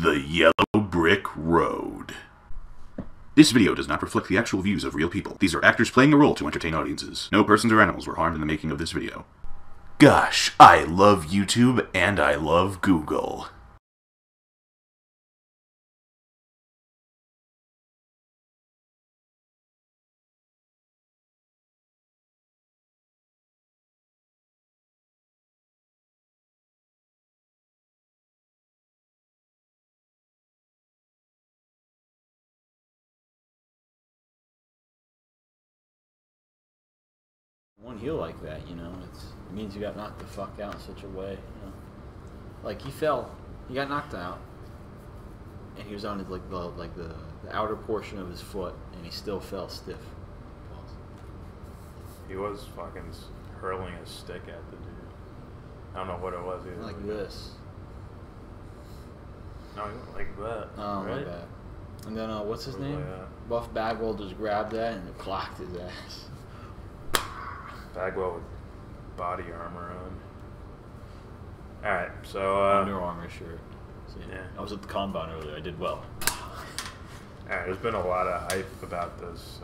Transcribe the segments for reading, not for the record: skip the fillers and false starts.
The Yellow Brick Road. This video does not reflect the actual views of real people. These are actors playing a role to entertain audiences. No persons or animals were harmed in the making of this video. Gosh, I love YouTube and I love Google. One heel like that, you know, it means you got knocked the fuck out in such a way, you know. Like he fell, he got knocked out, and he was on his the outer portion of his foot, and he still fell stiff. He was fucking hurling a stick at the dude. I don't know what it was either. Like this. No, he went like that. Oh, right? my bad. And then what's his name? Like Buff Bagwell just grabbed that and it clocked his ass. Bagwell with body armor on. Alright, so Under Armour shirt. So, yeah. I was at the Combine earlier. I did well. Alright, there's been a lot of hype about this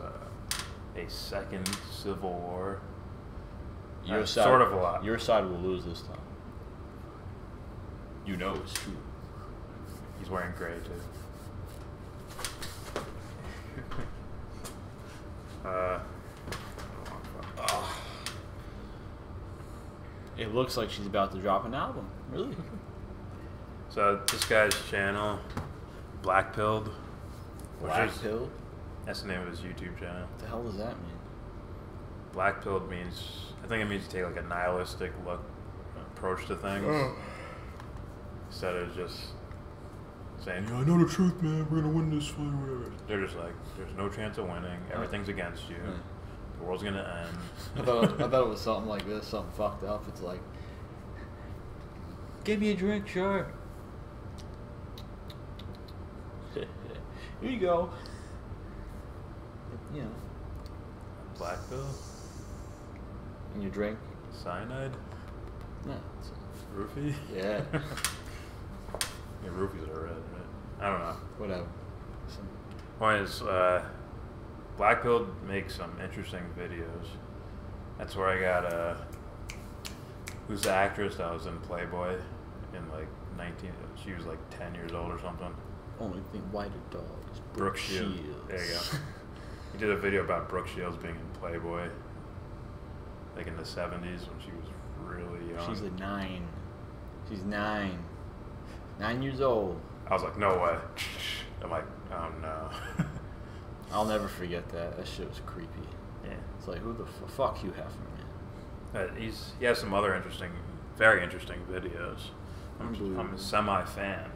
a second civil war. Your side, sort of a lot. Your side will lose this time. You know it's true. He's wearing gray too. It looks like she's about to drop an album. Really? So this guy's channel, Blackpilled. Blackpilled? That's the name of his YouTube channel. What the hell does that mean? Blackpilled means, I think it means to take like a nihilistic approach to things. Instead of just saying, I know the truth, man, we're gonna win this fight or whatever. They're just like, there's no chance of winning, everything's against you. The world's gonna end. I thought it was something like this, something fucked up. It's like, give me a drink, sure. Here you go. You know. Black pill? And you drink? Cyanide? No. Roofie? Yeah. Yeah, roofies are red, right? I don't know. Whatever. Point is, Blackpilled makes some interesting videos. That's where I got who's the actress that was in Playboy in like 19? She was like 10 years old or something. Only thing whiter dog is Brooke Shields. There you go. He did a video about Brooke Shields being in Playboy, like in the 70s when she was really young. She's 9. She's 9. 9 years old. I was like, no way. I'm like, oh no. I'll never forget that. That shit was creepy. Yeah. It's like, who the fuck you have for me? He has some other interesting, very interesting videos. I'm a semi-fan.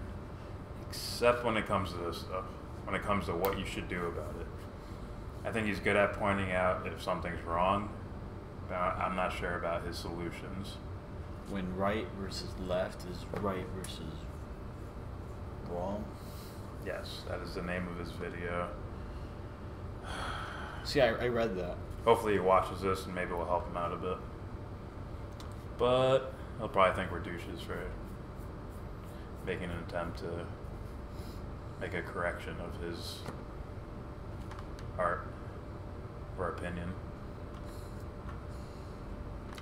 Except when it comes to this stuff. When it comes to what you should do about it. I think he's good at pointing out if something's wrong. But I'm not sure about his solutions. When right versus left is right versus wrong? Yes, that is the name of his video. See, I read that. Hopefully he watches this and maybe we'll help him out a bit. But he'll probably think we're douches for making an attempt to make a correction of his art or opinion.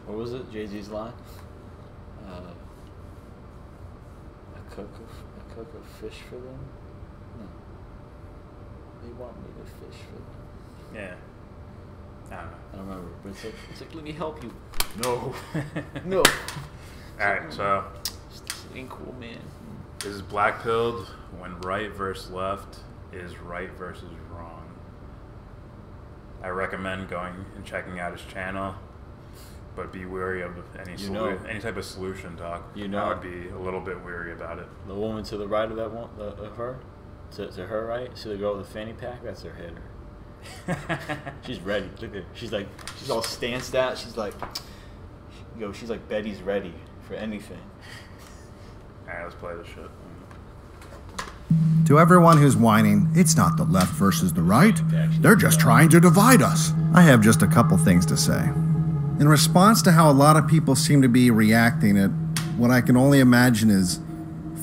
What was it? Jay-Z's line? I cook a fish for them? No. They want me to fish for them. Yeah. I don't know. I don't remember, but it's like, let me help you. No. No. Alright, so This ain't cool, man. this is Blackpilled when right versus left is right versus wrong. I recommend going and checking out his channel, but be wary of any type of solution talk. I would be a little bit weary about it. The woman to the right of that one, of her, to her right, see the girl with the fanny pack? That's her hitter. She's ready. Look at her. She's all stanced out. She's like Betty's ready for anything. Alright, let's play this shit. To everyone who's whining, it's not the left versus the right. They're just trying to divide us. I have just a couple things to say. In response to how a lot of people seem to be reacting, what I can only imagine is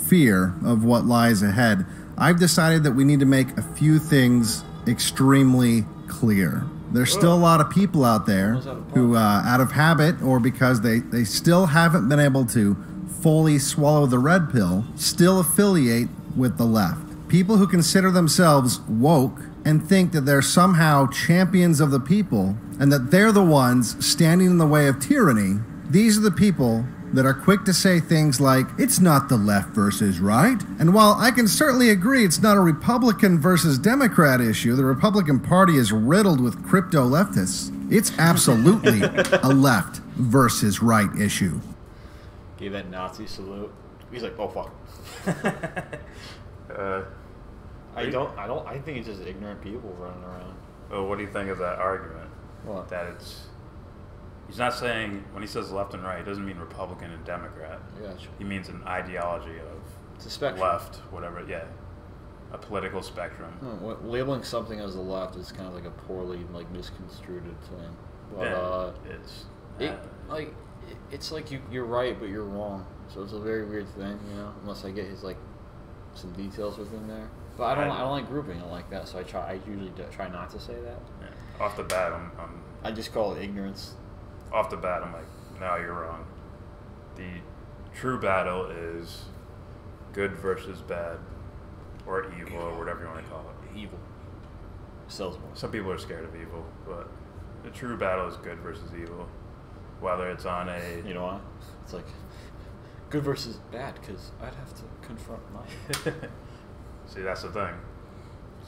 fear of what lies ahead, I've decided that we need to make a few things extremely clear. There's still a lot of people out there who, out of habit or because they still haven't been able to fully swallow the red pill, still affiliate with the left. People who consider themselves woke and think that they're somehow champions of the people and that they're the ones standing in the way of tyranny. These are the people that are quick to say things like, it's not the left versus right. And while I can certainly agree it's not a Republican versus Democrat issue, the Republican Party is riddled with crypto leftists, it's absolutely a left versus right issue. Gave that Nazi salute. He's like, oh fuck. I think it's just ignorant people running around. Well, what do you think of that argument? What? That he's not saying, when he says left and right, he doesn't mean Republican and Democrat. Gotcha. He means an ideology of It's a spectrum. left, whatever, yeah. A political spectrum. Labeling something as the left is kind of like a poorly, like, misconstrued thing. But, yeah, it's like you're right, but you're wrong. So it's a very weird thing, you know. Unless I get his like some details within there. But I don't like grouping it like that. So I usually try not to say that. Yeah. Off the bat, I just call it ignorance. Off the bat, I'm like, no, you're wrong. The true battle is good versus bad, or evil, or whatever you want to call it. Evil sells more. Some people are scared of evil, but the true battle is good versus evil. Whether it's on a... You know what? It's like good versus bad, because I'd have to confront mine. See, that's the thing.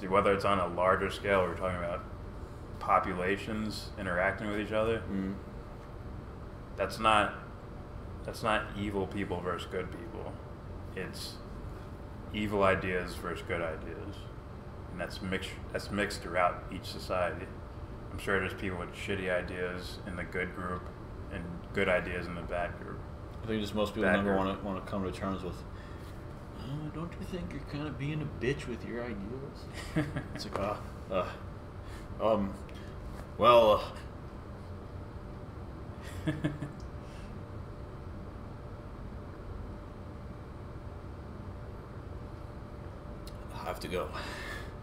See, whether it's on a larger scale, we're talking about populations interacting with each other. Mm. That's not evil people versus good people. It's evil ideas versus good ideas, and that's mixed throughout each society. I'm sure there's people with shitty ideas in the good group and good ideas in the bad group. I think just most people never want to come to terms with. Don't you think you're kind of being a bitch with your ideas? It's like, well. I have to go.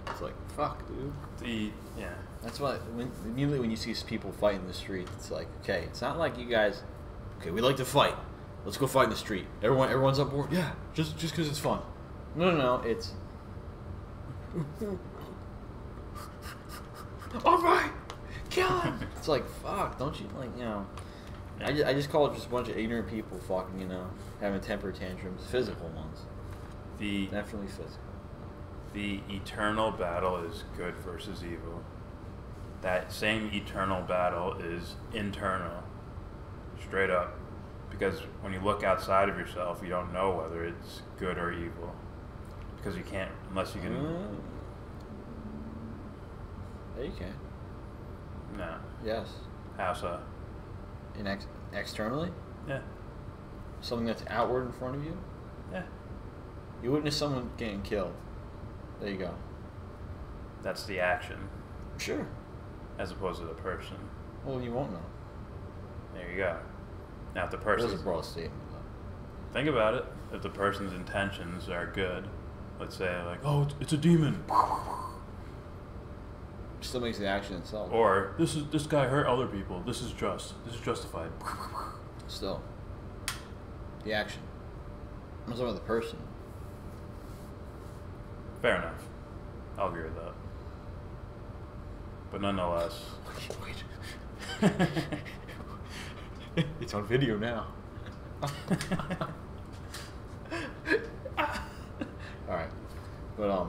It's like, fuck, dude. Yeah. That's why immediately when you see people fight in the street, it's like, okay, it's not like you guys. Okay, we like to fight. Let's go fight in the street. Everyone's up board. Yeah, just because it's fun. No, it's. All right, kill him. It's like, fuck, don't you like, you know? I just call it just a bunch of ignorant people fucking, you know, having temper tantrums, physical ones. Definitely physical. The eternal battle is good versus evil. That same eternal battle is internal, straight up. Because when you look outside of yourself, you don't know whether it's good or evil. Because you can't, unless you can... Yeah, you can. No. Yes. How so? Externally? Yeah. Something that's outward in front of you? Yeah. You witness someone getting killed. There you go. That's the action. Sure. As opposed to the person. Well, you won't know. There you go. Now, if the It person... was a broad statement, though. Think about it. If the person's intentions are good, let's say, like, oh, it's a demon. Still makes the action itself. Or, this guy hurt other people. This is justified. Still. The action. I'm not talking about the person. Fair enough. I'll agree with that. But nonetheless... Wait. It's on video now. Alright. But,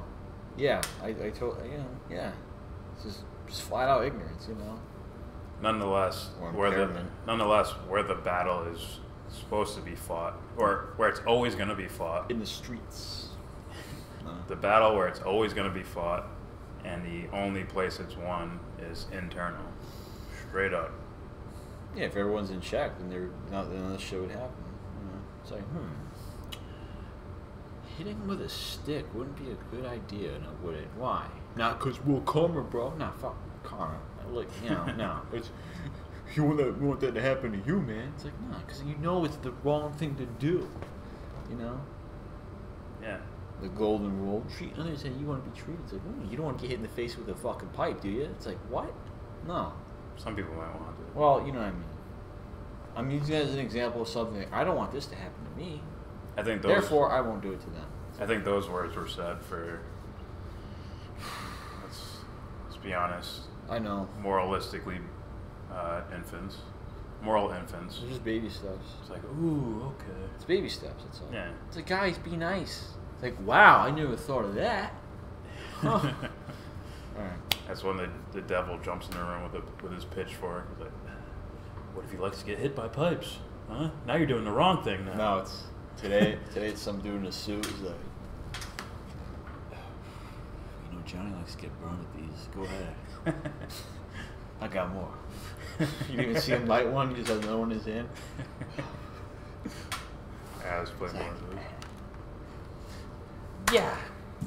yeah, I told, you know, yeah. It's just flat out ignorance, you know. Nonetheless, where the battle is supposed to be fought, or where it's always going to be fought. In the streets. The battle where it's always going to be fought, and the only place it's won is internal. Straight up. Yeah, if everyone's in check, then this shit would happen. You know? It's like, hitting him with a stick wouldn't be a good idea, no, would it? Why? Not because we'll karma, bro. Nah, fuck karma. Look, you know, no. It's, you want that to happen to you, man. It's like, no, because you know it's the wrong thing to do. You know? Yeah. The golden rule. Treat others how you want to be treated. It's like, you don't want to get hit in the face with a fucking pipe, do you? It's like, what? No. Some people might want to. Well, you know what I mean. I'm using that as an example of something like, I don't want this to happen to me. I think those. Therefore, I won't do it to them. I think those words were said for. Let's be honest. I know. Moralistically, infants. Moral infants. It's just baby steps. It's like, ooh, okay. It's baby steps, that's all. Yeah. It's like, guys, be nice. It's like, wow, I never thought of that. Huh. All right. That's when the devil jumps in the room with his pitchfork. He's like, what if he likes to get hit by pipes? Huh? Now you're doing the wrong thing now. No, it's today it's some dude in a suit who's like, you know, Johnny likes to get burned with these. Go ahead. I got more. You didn't even see him light one, he just has another one in his hand. Yeah, let's play more of those. Yeah.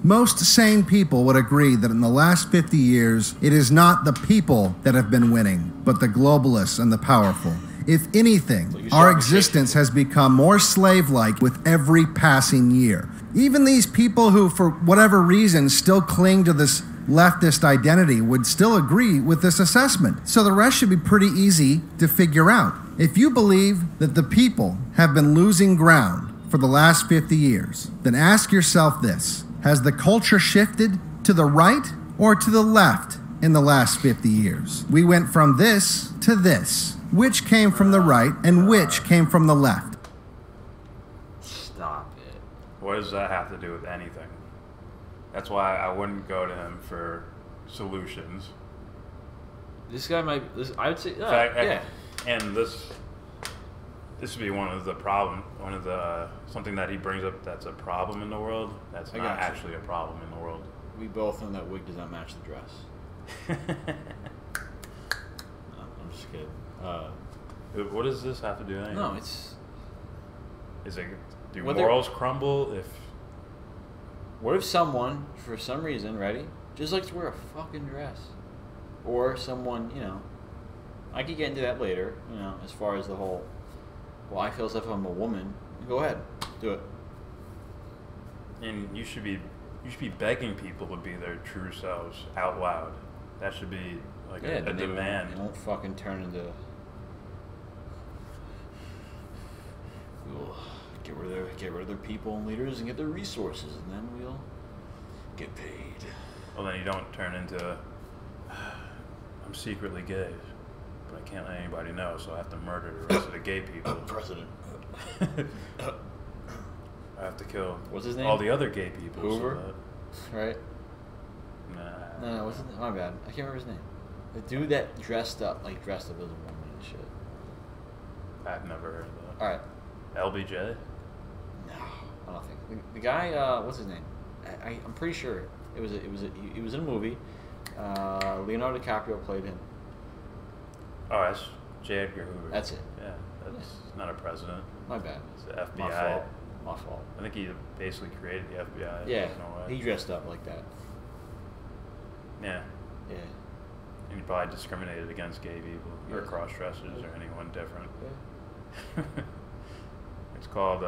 Most sane people would agree that in the last 50 years, it is not the people that have been winning, but the globalists and the powerful. If anything, our existence has become more slave-like with every passing year. Even these people who, for whatever reason, still cling to this leftist identity would still agree with this assessment. So the rest should be pretty easy to figure out. If you believe that the people have been losing ground for the last 50 years, then ask yourself this. Has the culture shifted to the right or to the left in the last 50 years? We went from this to this. Which came from the right and which came from the left? Stop it. What does that have to do with anything? That's why I wouldn't go to him for solutions. This guy might. I would say. In fact, yeah. And this would be one of the something that he brings up that's a problem in the world. That's not actually a problem in the world. We both know that wig does not match the dress. No, I'm just kidding. What does this have to do with anything? No, it's. Is it do Whether- morals crumble if? What if someone, for some reason, ready, just likes to wear a fucking dress, or someone, you know, I could get into that later, you know, as far as the whole. Well, I feel as if I'm a woman. Go ahead, do it. And you should be begging people to be their true selves out loud. That should be like a demand. They won't fucking turn into. We'll get rid of their people and leaders and get their resources, and then we'll get paid. Well, then you don't turn into. I'm secretly gay, but I can't let anybody know, so I have to murder the rest of the gay people. President. I have to kill. What's his name? All the other gay people. Hoover? So Right? nah. No, what's his name? My bad. I can't remember his name. The dude that dressed up as a woman and shit. I've never heard of that. Alright. LBJ? No, I don't think. The guy, what's his name? I'm pretty sure it was in a movie. Leonardo DiCaprio played him. Oh, that's J. Edgar Hoover. That's it. Yeah, that's not a president. My bad. It's the FBI. My fault. I think he basically created the FBI. Yeah, No way. he dressed up like that. Yeah. Yeah. And he probably discriminated against gay people or Yeah. cross-dressers or anyone different. Yeah. It's called,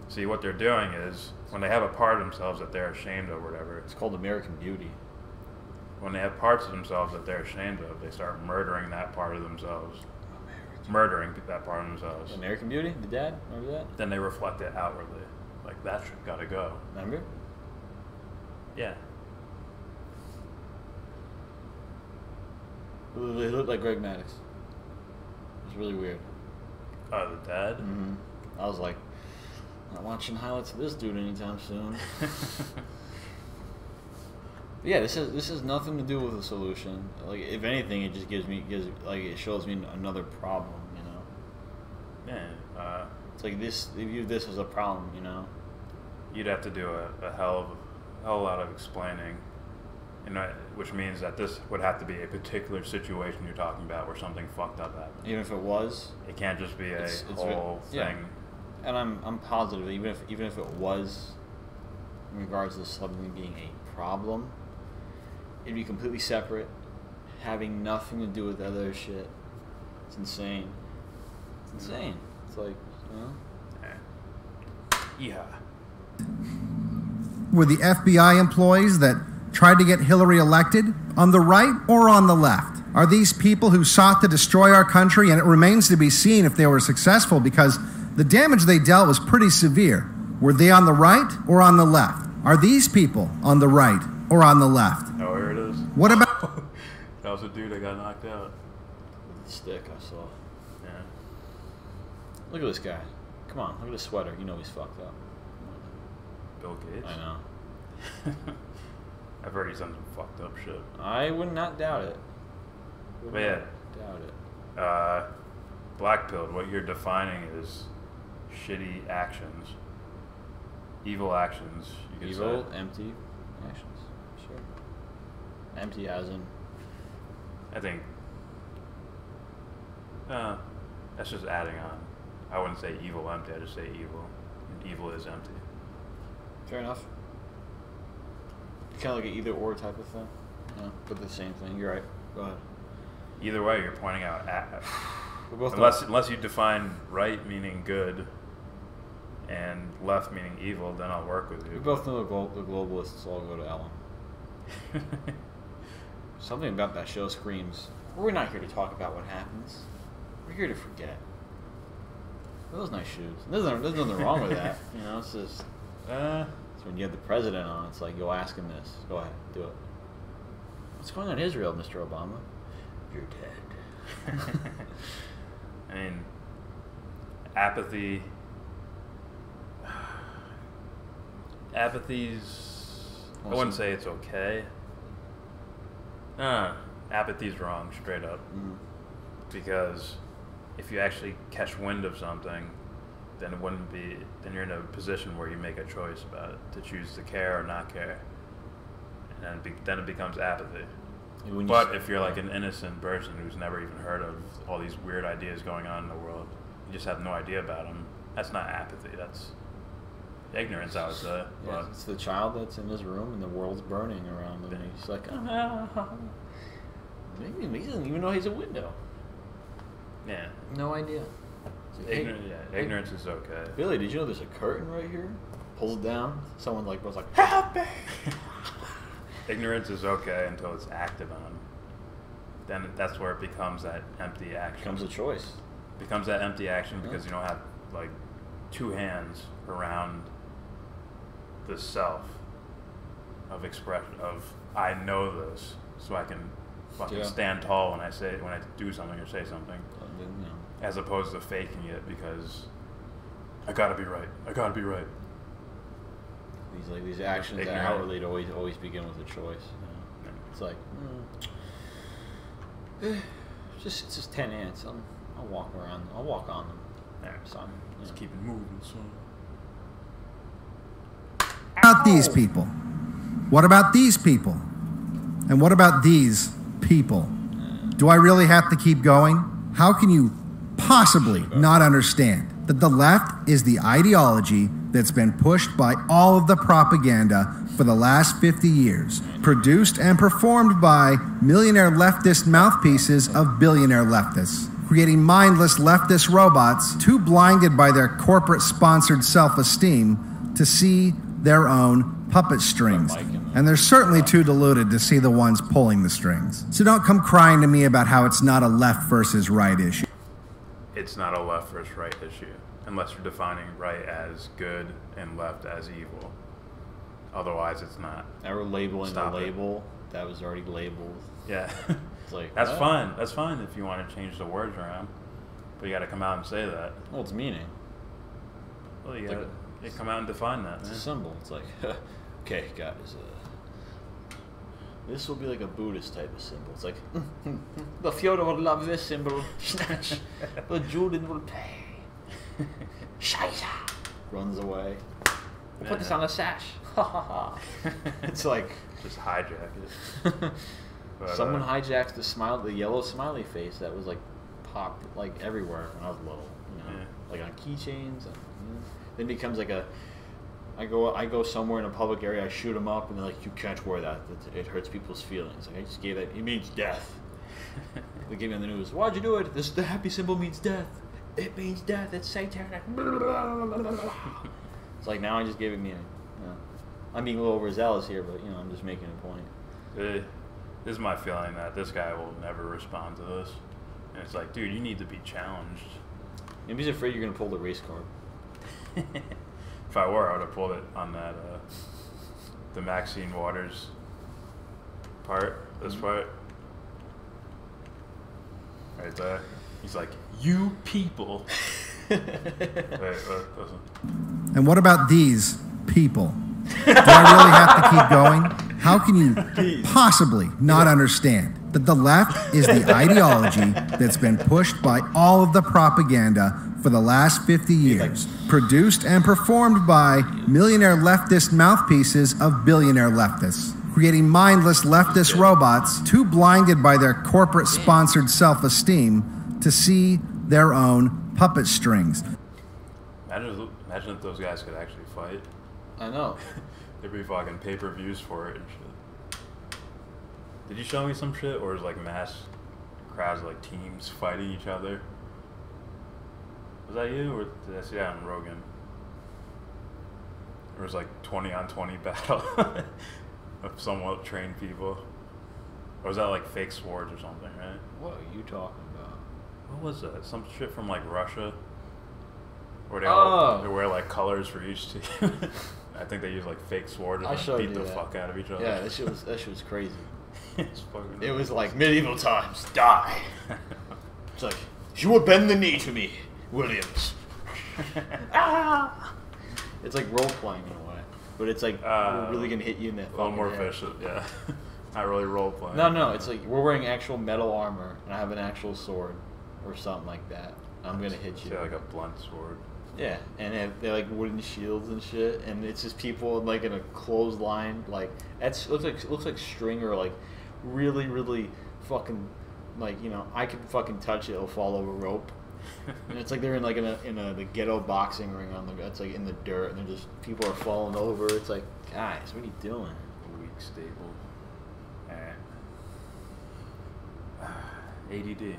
see, what they're doing is, when they have a part of themselves that they're ashamed of or whatever, It's called American Beauty. when they have parts of themselves that they're ashamed of, they start murdering that part of themselves. Murdering that part of themselves. American Beauty? The dad? Remember that? Then they reflect it outwardly. Like, that shit gotta go. Remember? Yeah. He looked like Greg Maddox. It was really weird. Oh, the dad? Mm-hmm. I was like, not watching highlights of this dude anytime soon. But yeah, this has nothing to do with a solution. Like, if anything, it just it shows me another problem. You know. Yeah. It's like this. They view this as a problem. You know. You'd have to do a hell of a lot of explaining. Which means that this would have to be a particular situation you're talking about where something fucked up happened. Even if it was. It can't just be a whole thing. Yeah. And I'm positive even if it was, in regards to something being a problem, it'd be completely separate, having nothing to do with the other shit. It's insane. It's insane. It's like, you know. Yeah. Were the FBI employees that tried to get Hillary elected on the right or on the left? Are these people who sought to destroy our country? And it remains to be seen if they were successful, because the damage they dealt was pretty severe. Were they on the right or on the left? Are these people on the right or on the left? Oh, here it is. What about... That was a dude that got knocked out. With the stick, I saw. Yeah. Look at this guy. Come on, look at his sweater. You know he's fucked up. Bill Gates. I know. I've heard he's done some fucked up shit. I would not doubt it. But yeah. Doubt it. Black-pilled, what you're defining is shitty actions. Evil actions, you could Evil, say. empty actions. Sure. Empty as in... I think... that's just adding on. I wouldn't say evil empty, I just say evil. And evil is empty. Fair enough. Kind of like an either or type of thing. Yeah, but the same thing. You're right. Go ahead. Either way, you're pointing out... We're both unless you define right meaning good and left meaning evil, then I'll work with you. We both know the globalists all go to Ellen. Something about that show screams, we're not here to talk about what happens. We're here to forget. Those nice shoes. There's nothing wrong with that. You know, it's just... it's when you have the president on, it's like, you'll ask him this. Go ahead, do it. What's going on in Israel, Mr. Obama? You're dead. I mean, apathy... Apathy's... I wouldn't say it's okay. Apathy's wrong, straight up. Because if you actually catch wind of something, then it wouldn't be... Then you're in a position where you make a choice about it, to choose to care or not care. And then it becomes apathy. But if you're like an innocent person who's never even heard of all these weird ideas going on in the world, you just have no idea about them, that's not apathy, that's ignorance, I would say. Yeah, But it's the child that's in his room and the world's burning around him. And he's like, maybe he doesn't even know he's a window. yeah, No idea. ignorance is okay. Billy, did you know there's a curtain right here? Pulls it down. Someone like was like, help me! Ignorance is okay until it's acted on. Then that's where it becomes that empty action. Becomes a choice. Becomes that empty action because you don't have like two hands around the self of expression of I know this, so I can fucking stand tall when I do something or say something, as opposed to faking it because I gotta be right. I gotta be right. These actions that outwardly always begin with a choice. You know? It's like, it's just 10 ants. I'll walk around. I'll walk on them. There, son. Just keep it moving, son. What about these people? What about these people? And what about these people? Do I really have to keep going? How can you possibly not understand that the left is the ideology that's been pushed by all of the propaganda for the last 50 years, produced and performed by millionaire leftist mouthpieces of billionaire leftists, creating mindless leftist robots too blinded by their corporate-sponsored self-esteem to see their own puppet strings. And they're certainly too deluded to see the ones pulling the strings. So don't come crying to me about how it's not a left versus right issue. It's not a left versus right issue, unless you're defining right as good and left as evil. Otherwise, it's not. Ever labeling the label that was already labeled. Yeah. It's like, that's fine. That's fine if you want to change the words around, but you got to come out and say that. Well, it's meaning. Well, you got to come out and define that. It's a symbol. It's like, okay, guys. This will be like a Buddhist type of symbol. It's like, the Fyodor will love this symbol. Snatch. But Julian will pay. Scheiße. Runs away. We'll put this on a sash. It's like, just hijack it. But, someone hijacks the yellow smiley face that was like popped like everywhere when I was little. You know, like on keychains. And, then it becomes like a. I go somewhere in a public area, I shoot them up, and they're like, you can't wear that. It hurts people's feelings. Like, I just gave that. It means death. They gave me on the news. Why'd you do it? The happy symbol means death. It means death. It's satanic. It's like, now I just gave it meaning. Yeah. I'm being a little overzealous here, but I'm just making a point. This is my feeling that this guy will never respond to this. And it's like, dude, you need to be challenged. Maybe he's afraid you're gonna pull the race card. If I were, I would have pulled it on that the Maxine Waters part. This part. Right there. He's like, you people. Wait, listen. And what about these people? Do I really have to keep going? How can you possibly not understand that the left is the ideology that's been pushed by all of the propaganda for the last 50 years, produced and performed by millionaire leftist mouthpieces of billionaire leftists, creating mindless leftist robots too blinded by their corporate-sponsored self-esteem to see their own puppet strings. Imagine if those guys could actually fight. I know. There'd be fucking pay-per-views for it and shit. Did you show me some shit, or is like mass crowds, like teams fighting each other? Was that you, or did I see that on Rogan? There was like 20-on-20 battle of somewhat trained people. Or was that like fake swords or something, right? What are you talking about? What was that? Some shit from like Russia? Where they wear like colors for each team. I think they use like fake swords and beat the fuck out of each other. Yeah, that shit was crazy. It was like medieval times. Die. It's like, you will bend the knee to me, Williams. It's like role playing in a way, but it's like we're really gonna hit you in that. A little more efficient, yeah. Not really role playing. No, it's like we're wearing actual metal armor, and I have an actual sword, or something like that. I'm gonna hit you. Yeah, like a blunt sword. Yeah, and they're like wooden shields and shit, and it's just people like in a clothesline, like looks like string or like really fucking like I could fucking touch it, it'll fall over rope, and it's like they're in the ghetto boxing ring it's like in the dirt, and they're just people are falling over. It's like, guys, what are you doing? A weak staple. ADD.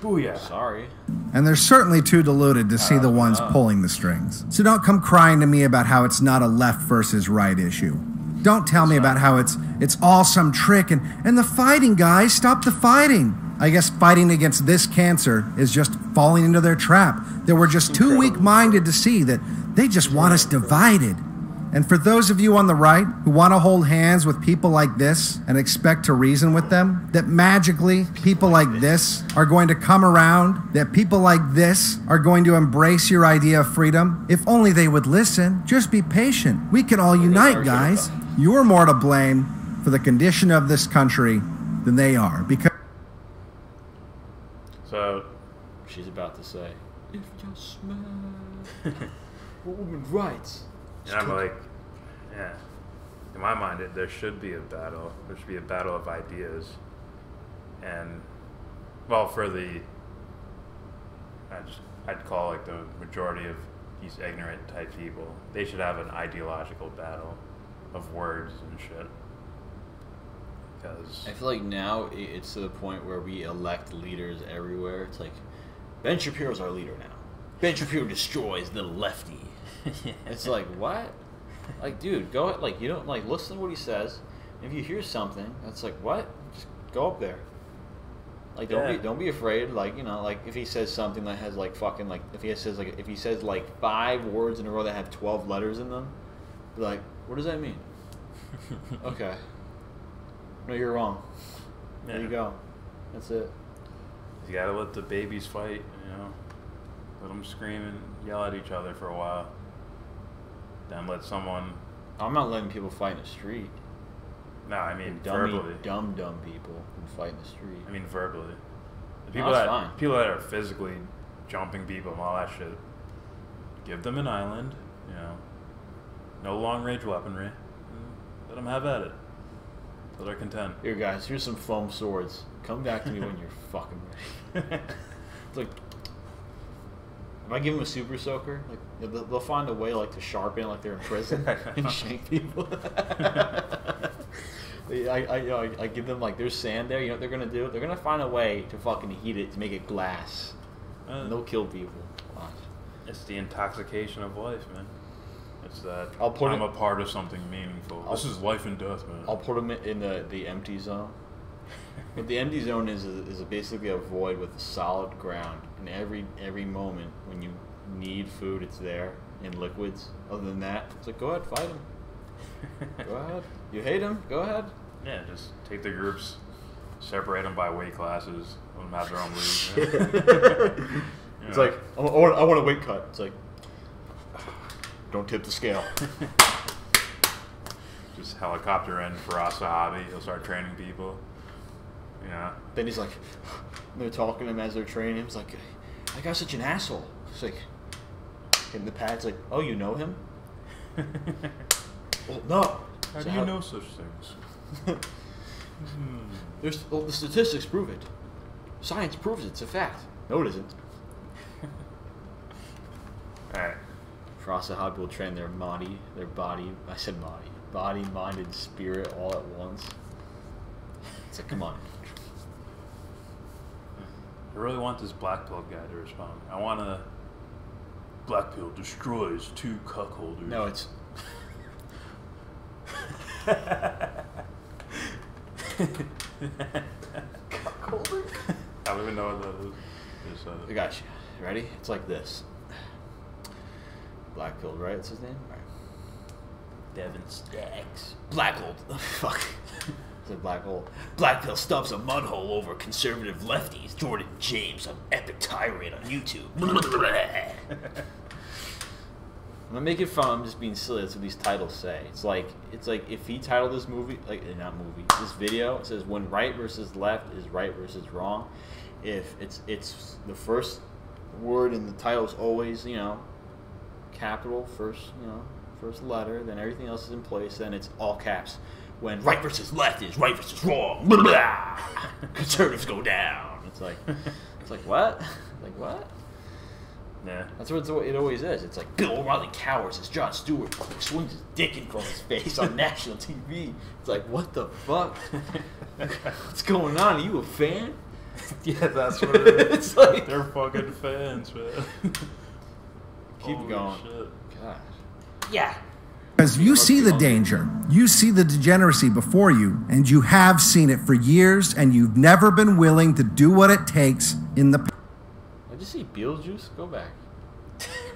Booyah. Sorry. And they're certainly too deluded to see the ones pulling the strings. So don't come crying to me about how it's not a left versus right issue. Don't tell me about how it's all some trick and the fighting, guys. Stop the fighting. I guess fighting against this cancer is just falling into their trap. That we're just too weak-minded to see that they just want us divided. And for those of you on the right who want to hold hands with people like this and expect to reason with them, that magically people like this are going to come around, that people like this are going to embrace your idea of freedom, if only they would listen. Just be patient. We can all unite, guys. You're more to blame for the condition of this country than they are. Because so she's about to say, if you smell women's rights. And I'm like, yeah. In my mind, there should be a battle. There should be a battle of ideas. And, well, for I'd call like the majority of these ignorant type people, they should have an ideological battle of words and shit. Because I feel like now it's to the point where we elect leaders everywhere. It's like, Ben Shapiro's our leader now. Ben Shapiro destroys the lefty. It's like, what? Like, dude, go like you don't like listen to what he says. If you hear something that's like, what? Just go up there. Like, don't be afraid. Like, like if he says something that has like fucking like if he says like 5 words in a row that have 12 letters in them, be like, what does that mean? Okay. No, you're wrong. Yeah. There you go. That's it. You gotta let the babies fight. Let them scream and yell at each other for a while. Then let someone... I'm not letting people fight in the street. No, I mean verbally. verbally. Dumb people who fight in the street. I mean verbally. The people people that are physically jumping people and all that shit, give them an island, no long-range weaponry. Let them have at it. Till they're content. Here, guys, here's some foam swords. Come back to me when you're fucking ready. It's like... If I give them a super soaker, like they'll find a way like to sharpen like they're in prison and shank people. I give them like there's sand there. You know what they're gonna do? They're gonna find a way to fucking heat it to make it glass. And they'll kill people. Watch. It's the intoxication of life, man. It's that I'm a part of something meaningful. This is life and death, man. I'll put him in the empty zone. What the empty zone is basically a void with solid ground. And every moment when you need food, it's there in liquids. Other than that, it's like, go ahead, fight him. Go ahead. You hate him? Go ahead. Yeah, just take the groups, separate them by weight classes, let them have their own league. It's like, I want a weight cut. It's like, don't tip the scale. Just helicopter in for Asahabi. He'll start training people. Yeah. Then he's like, they're talking to him as they're training him. He's like, that guy's such an asshole. It's like, and the pad's like, oh, you know him? Well, no. How do you know such things? Well, the statistics prove it. Science proves it's a fact. No, it isn't. Alright. For Asahabi will train their body, mind, and spirit all at once. It's like, come on. I really want this black pill guy to respond. I want a black pill destroys 2 cuckolders. No, it's... Cuckolder? I don't even know what that is. I got you. Ready? It's like this. Black pill, right? That's his name? All right. Devin Stacks. Black hole. Fuck. It's a black hole. Black pill stubs a mud hole over conservative lefties. Jordan James, an epic tirade on YouTube. I'm not making fun. I'm just being silly. That's what these titles say. It's like if he titled this movie, this video, it says when right versus left is right versus wrong. If it's the first word in the title is always, capital first letter, then everything else is in place, then it's all caps. When right versus left is right versus wrong, blah, blah, conservatives go down. It's like what? Like what? Yeah. That's what it always is. It's like Bill O'Reilly cowers as Jon Stewart swings his dick in front of his face on national TV. It's like, what the fuck? What's going on? Are you a fan? Yeah, that's what it is. It's like they're fucking fans, man. Keep Holy going. Shit. God. Yeah. Because you see the danger, you see the degeneracy before you, and you have seen it for years, and you've never been willing to do what it takes in the... Did you see Beetlejuice? Go back.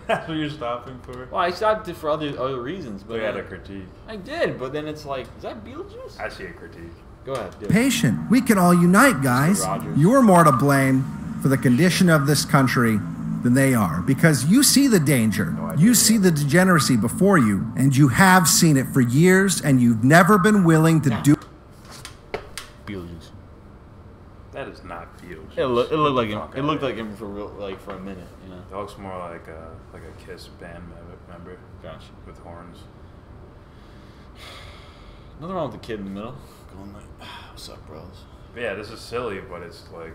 That's what you're stopping for? Well, I stopped it for other reasons, but We had a critique. I did, but then it's like, is that Beetlejuice? I see a critique. Go ahead. Do it. Patient. We can all unite, guys. Rogers. You're more to blame for the condition of this country than they are, because you see the danger, you see the degeneracy before you, and you have seen it for years, and you've never been willing to do... Beetlejuice. That is not Beetlejuice. It looked like him. It looked like him for real, like for a minute. It looks more like a Kiss band member. Gotcha. With horns. Nothing wrong with the kid in the middle. Going like, what's up, bros? But yeah, this is silly, but it's like,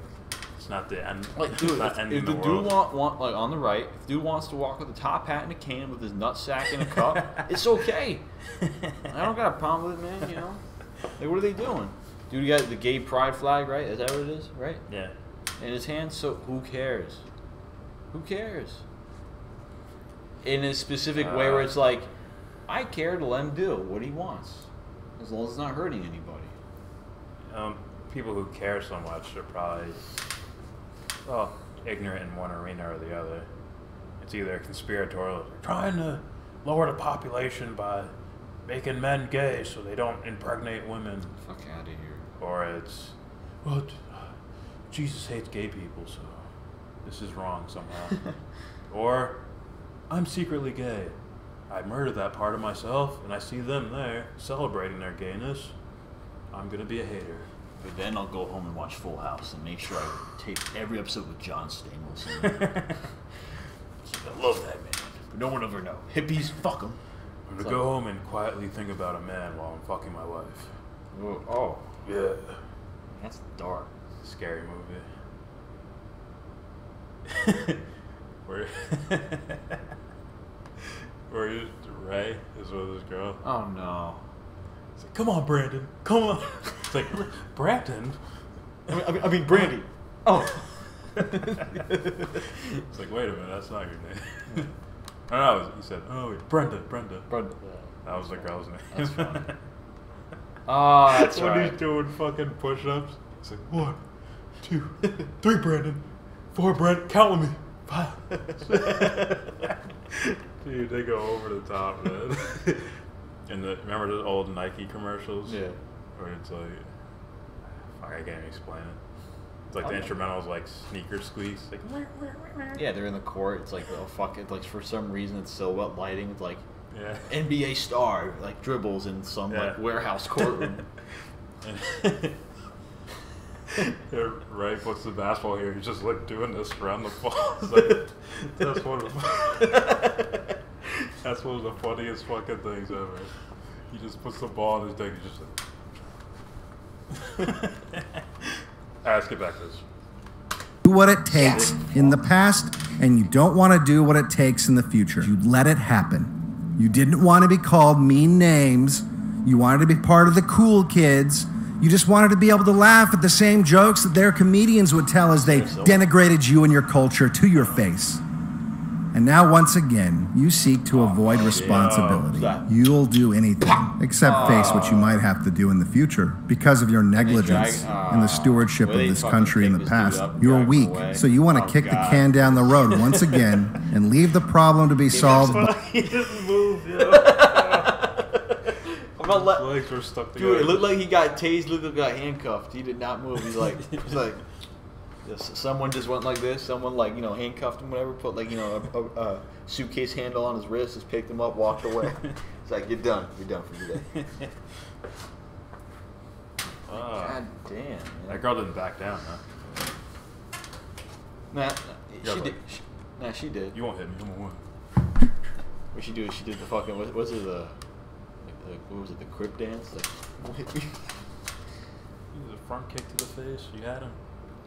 it's not the end. Like, dude, not if the dude want like on the right, if the dude wants to walk with a top hat and a cane with his nutsack in a cup, it's okay. I don't got a problem with it, man. Like, what are they doing? Dude, you got the gay pride flag, right? Is that what it is, right? Yeah. In his hand. So who cares? Who cares? In a specific way where it's like, I care to let him do what he wants, as long as it's not hurting anybody. People who care so much are probably, ignorant in one arena or the other. It's either conspiratorial, trying to lower the population by making men gay so they don't impregnate women. Fuck out of here. Or it's, Jesus hates gay people, so this is wrong somehow. Or, I'm secretly gay. I murdered that part of myself, and I see them there celebrating their gayness. I'm gonna be a hater. But then I'll go home and watch Full House and make sure I tape every episode with John Stamos. I love that man. But no one ever know. Hippies, fuck them. I'm gonna go home and quietly think about a man while I'm fucking my wife. Oh. Yeah. That's dark. Scary movie. Where Ray is with this girl. Oh no. It's like, come on, Brandon. Come on. It's like, Brandon? I mean Brandy. Oh. It's like, wait a minute, that's not your name. Oh, no, he said, oh, wait, Brenda. Brenda. That was the girl's name. That's funny. Oh, that's when right. he's doing fucking push-ups, he's like, 1, 2, 3, Brandon. 4, Brent. Count with me. 5. Dude, they go over the top, man. And remember the old Nike commercials? Yeah. Where it's like, fuck, I can't even explain it. It's like the instrumental is like sneaker squeaks. Like, yeah, they're in the court. It's like, oh fuck it. Like for some reason, it's silhouette lighting. It's like NBA star like dribbles in some like warehouse courtroom. Ray puts the basketball here. He's just like doing this around the ball. Like, that's one of the funniest fucking things ever. He just puts the ball in his dick. He's just like. Let's get back to this. Do what it takes in the past, and you don't want to do what it takes in the future. You let it happen. You didn't want to be called mean names. You wanted to be part of the cool kids. You just wanted to be able to laugh at the same jokes that their comedians would tell as they denigrated you and your culture to your face. And now, once again, you seek to avoid responsibility. You'll do anything except face what you might have to do in the future because of your negligence in the stewardship of this country in the past. You're weak, so you want to kick the can down the road once again and leave the problem to be solved. He didn't move, His legs were stuck together. Dude, it looked like he got tased. Looked like he got handcuffed. He did not move. He's like. Someone just went like this. Someone like handcuffed him, whatever. Put like a suitcase handle on his wrist. Just picked him up, walked away. It's like you're done. You're done for today. God damn. Man. That girl didn't back down, huh? Nah, she did. Nah, she did. You won't hit me. What she do? She did the fucking. What was it? What was it? The crip dance? Like, he was a front kick to the face. You had him.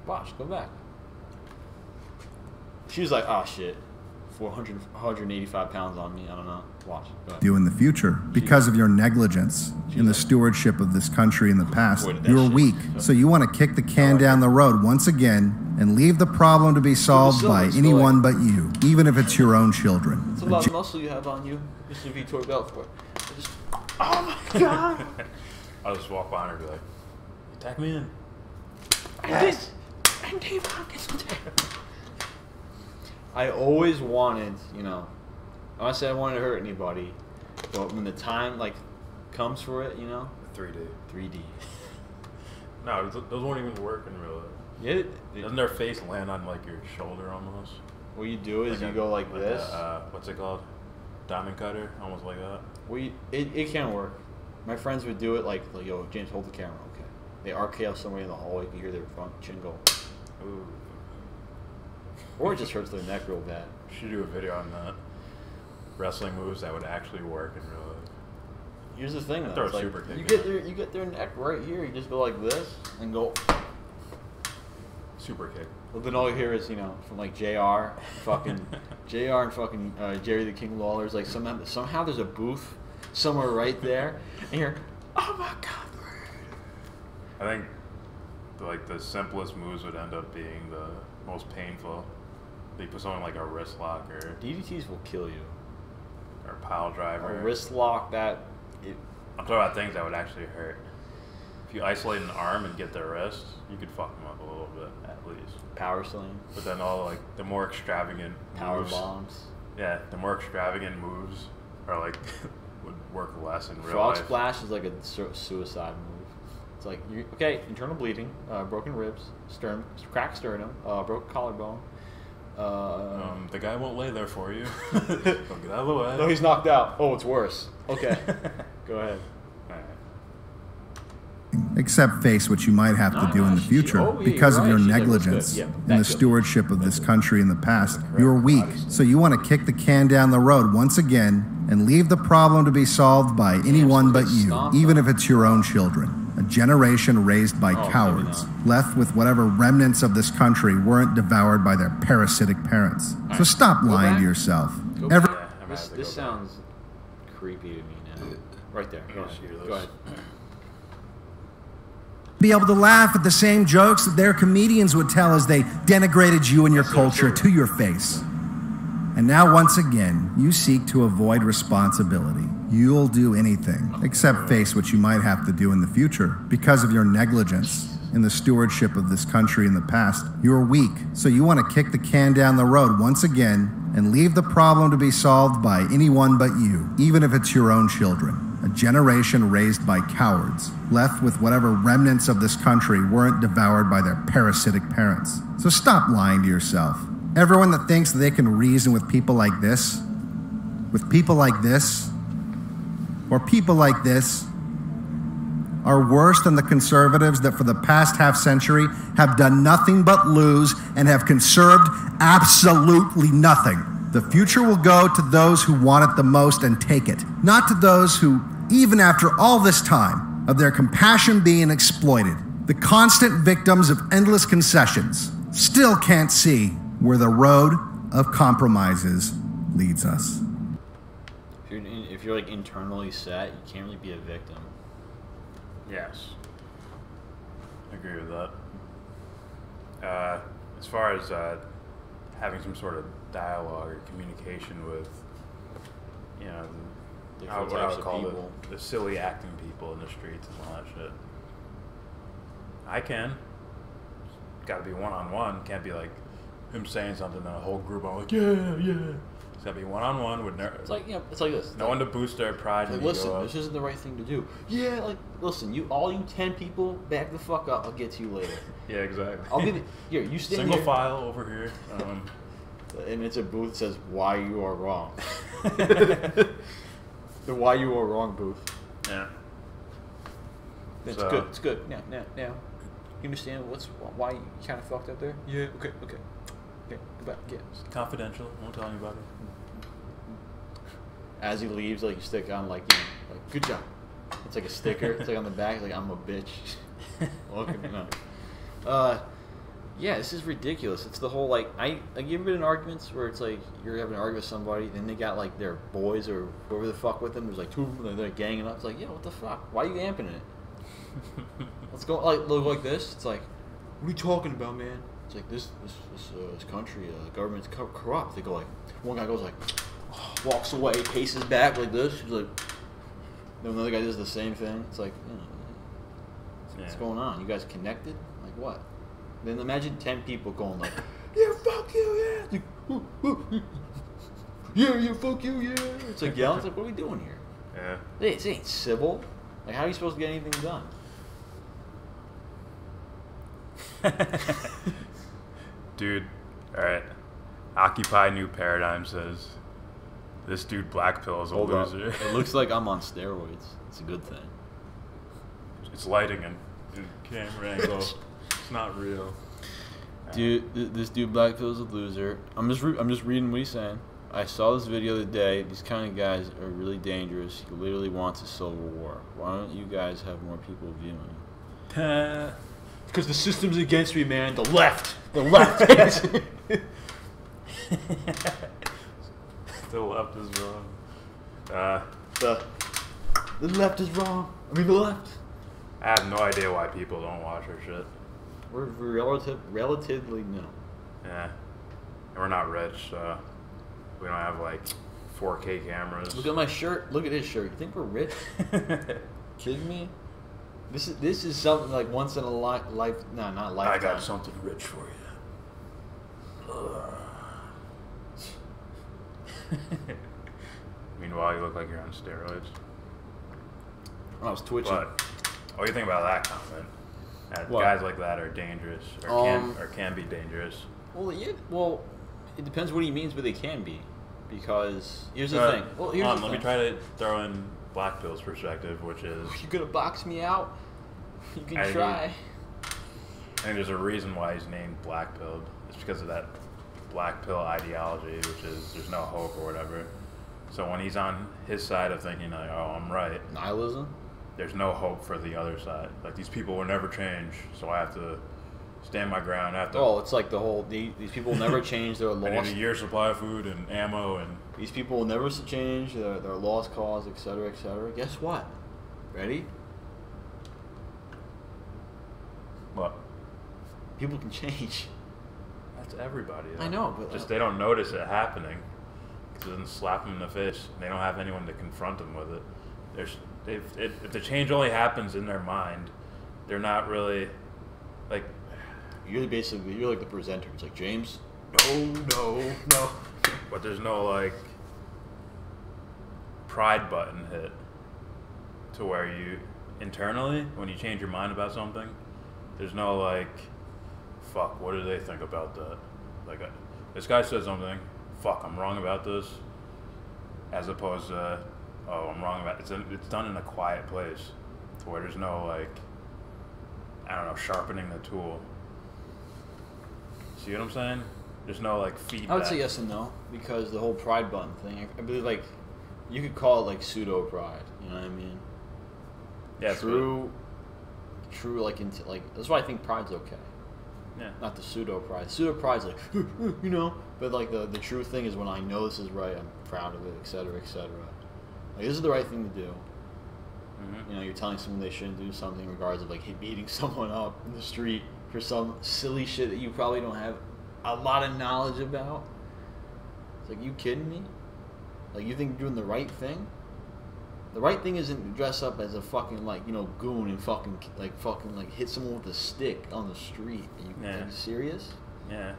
Watch, go back. She was like, oh shit, 185 pounds on me. I don't know. Watch. Do in the future because of your negligence in the stewardship of this country in the past. You're weak, so you want to kick the can down the road once again and leave the problem to be solved by anyone but you, even if it's your own children. It's a lot of muscle you have on you. Just if you tore belt for it. Oh my god! I'll just walk behind her and be like, attack me in. Yes. I always wanted, I said I wanted to hurt anybody, but when the time comes for it, 3D. No, those won't even work in real life. Yeah. Doesn't their face land on like your shoulder almost? What you do is you go like this. What's it called? Diamond cutter, almost like that. It can work. My friends would do it like yo, James, hold the camera, okay? They RKO somewhere in the hallway. You hear their front chin go. Ooh. Or it just hurts their neck real bad. You should do a video on that. Wrestling moves that would actually work in real life. Here's the thing, though. Throw a super kick. You get their neck right here. You just go like this and go. Super kick. Well, then all you hear is from like JR and fucking Jerry the King Lawler's like somehow there's a booth somewhere right there, and you're oh my god. I think the simplest moves would end up being the most painful. They put something like a wrist lock or DDTs will kill you. Or pile driver. A wrist lock I'm talking about things that would actually hurt. If you isolate an arm and get their wrist, you could fuck them up a little bit at least. Power slam. But then all the more extravagant power moves, bombs. Yeah, the more extravagant moves are would work less in real Frog life. splash is like a suicide move. It's like internal bleeding, broken ribs, cracked sternum, broken collarbone. The guy won't lay there for you. Get out of the way. No, he's knocked out. Oh, it's worse. Okay, go ahead. Except face what you might have to do in the future because of your negligence in the stewardship of this country in the past. You're weak, so you want to kick the can down the road once again and leave the problem to be solved by anyone but you, even if it's your own children. A generation raised by cowards, left with whatever remnants of this country weren't devoured by their parasitic parents. So stop lying to yourself. This sounds creepy to me now. Right there. Go ahead. Be able to laugh at the same jokes that their comedians would tell as they denigrated you and your culture to your face. And now once again, you seek to avoid responsibility. You'll do anything except face what you might have to do in the future because of your negligence in the stewardship of this country in the past. You're weak, so you want to kick the can down the road once again and leave the problem to be solved by anyone but you, even if it's your own children. A generation raised by cowards, left with whatever remnants of this country weren't devoured by their parasitic parents. So stop lying to yourself. Everyone that thinks that they can reason with people like this, or people like this, are worse than the conservatives that for the past half-century have done nothing but lose and have conserved absolutely nothing. The future will go to those who want it the most and take it, not to those who, even after all this time of their compassion being exploited, the constant victims of endless concessions, still can't see where the road of compromises leads us. If you're like internally set, you can't really be a victim. Yes. I agree with that. As far as having some sort of dialogue or communication with, you know, what I would call the silly acting people in the streets and all that shit. I can. Got to be one-on-one. Can't be like him saying something and a whole group. I'm like, yeah. It's got to be one-on-one with It's like, you know, it's like this. No one to boost their pride. Like, listen, this isn't the right thing to do. Yeah, like, listen, all you 10 people, back the fuck up. I'll get to you later. Yeah, exactly. I'll give it. Here, you stand Single here. file over here. And it's a booth that says, why you are wrong. The why you are wrong booth. Yeah. It's good. It's good. Now. You understand why you kind of fucked up there? Yeah, okay. Okay, goodbye. Yeah. It's confidential. Won't tell anybody. As he leaves, like, you stick on, like, you know, like, good job. It's like a sticker. It's like on the back, like, I'm a bitch. Welcome, no. Yeah, this is ridiculous. It's the whole, like, you ever been in arguments where it's like you're having an argument with somebody, then they got like their boys or whoever the fuck with them. There's like two of them, they're ganging up. It's like, yeah, what the fuck? Why are you amping it? Let's go look like this. It's like, what are you talking about, man? It's like this country, government's corrupt. They go like, one guy goes like, walks away, paces back like this. He's like, then another guy does the same thing. It's like, what's going on? You guys connected? Like what? Then imagine 10 people going like, yeah, fuck you, yeah. Like, yeah, fuck you, yeah. It's like yelling. It's like, what are we doing here? Yeah. This ain't civil. Like, how are you supposed to get anything done? Dude, alright. Occupy New Paradigm says, this dude Black Pill is a loser. It looks like I'm on steroids. It's a good thing. It's lighting and camera angle. It's not real. Dude, this dude Black Pill is a loser. I'm just reading what he's saying. I saw this video the other day. These kind of guys are really dangerous. He literally wants a civil war. Why don't you guys have more people viewing? Because the system's against me, man. The left. The left. The left is wrong. The left is wrong. I mean, the left. I have no idea why people don't watch our shit. We're relatively new. Yeah. And we're not rich, so we don't have like 4K cameras. Look at my shirt. Look at his shirt. You think we're rich? Kidding me? This is something like once in a life. No, not lifetime. I got something rich for you. Meanwhile, you look like you're on steroids. I was twitching. But what do you think about that comment? That guys like that are dangerous, or can be dangerous. Well, yeah. Well, it depends what he means, but they can be, because here's the thing. Well, here's the thing. Let me try to throw in Black Pill's perspective, which is you're gonna box me out. You can try. I think there's a reason why he's named Black Pilled. It's because of that Black Pill ideology, which is there's no hope or whatever. So when he's on his side of thinking like, oh, I'm right. Nihilism? There's no hope for the other side. Like, these people will never change, so I have to stand my ground. I have to. Oh, it's like the whole, these people will never change. They're lost. I need a year's supply of food and ammo and. These people will never change. They're lost cause, etc., etc. Guess what? Ready? What? People can change. That's everybody. Though. I know, but just they don't notice it happening. doesn't slap them in the face. And they don't have anyone to confront them with it. If the change only happens in their mind, they're not really like. You're like the presenter. It's like, James. No. But there's no like pride button hit to where you internally, when you change your mind about something, there's no like, fuck, what do they think about that? Like, this guy said something, fuck, I'm wrong about this, as opposed to, oh, I'm wrong about it. It's done in a quiet place, to where there's no like, I don't know, sharpening the tool. See what I'm saying? There's no like feedback. I would say yes and no, because the whole pride button thing, I believe like you could call it like pseudo pride. You know what I mean? Yeah. True. Like that's why I think pride's okay. Yeah. Not the pseudo pride. Pseudo pride's like you know, but like the true thing is when I know this is right, I'm proud of it, etc., etc. Like this is the right thing to do. Mm-hmm. You know, you're telling someone they shouldn't do something in regards of like beating someone up in the street for some silly shit that you probably don't have a lot of knowledge about. It's like, you kidding me? Like, you think you're doing the right thing? The right thing isn't to dress up as a fucking, like, you know, goon and fucking hit someone with a stick on the street. Are you serious? Yeah.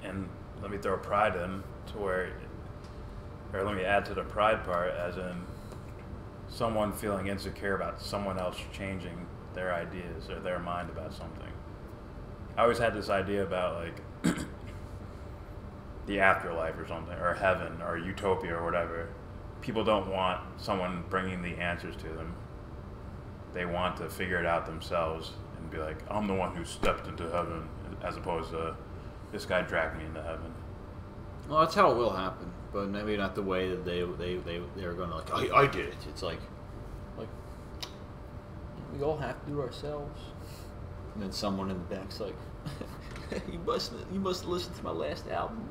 And let me throw pride in to where, or let me add to the pride part, as in someone feeling insecure about someone else changing their ideas or their mind about something. I always had this idea about, like, the afterlife or something, or heaven, or utopia, or whatever. People don't want someone bringing the answers to them. They want to figure it out themselves and be like, I'm the one who stepped into heaven, as opposed to, this guy dragged me into heaven. Well, that's how it will happen, but maybe not the way that they're going to, like, I did it. It's like, we all have to do it ourselves. And then someone in the back's like, you must listen to my last album.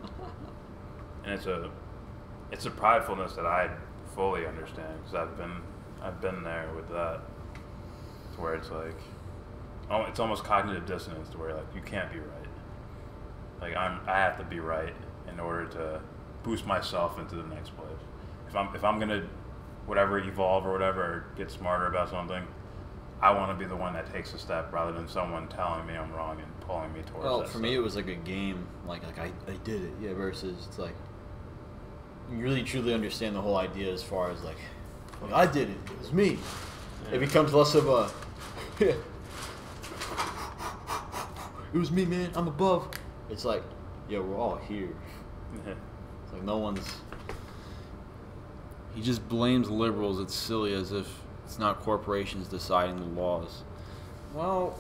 And it's a pridefulness that I fully understand, because I've been there with that, to where it's like, oh, it's almost cognitive dissonance, to where like you can't be right. Like I have to be right in order to boost myself into the next place. If I'm gonna whatever evolve or whatever, or get smarter about something, I want to be the one that takes a step rather than someone telling me I'm wrong and pulling me towards. Well, for me, it was like a game. Like I did it. Yeah. Versus it's like you really truly understand the whole idea as far as like I did it. It was me. Yeah. It becomes less of a it was me, man. I'm above. It's like, yeah, we're all here. Yeah. It's like no one's. He just blames liberals. It's silly, as if it's not corporations deciding the laws. Well,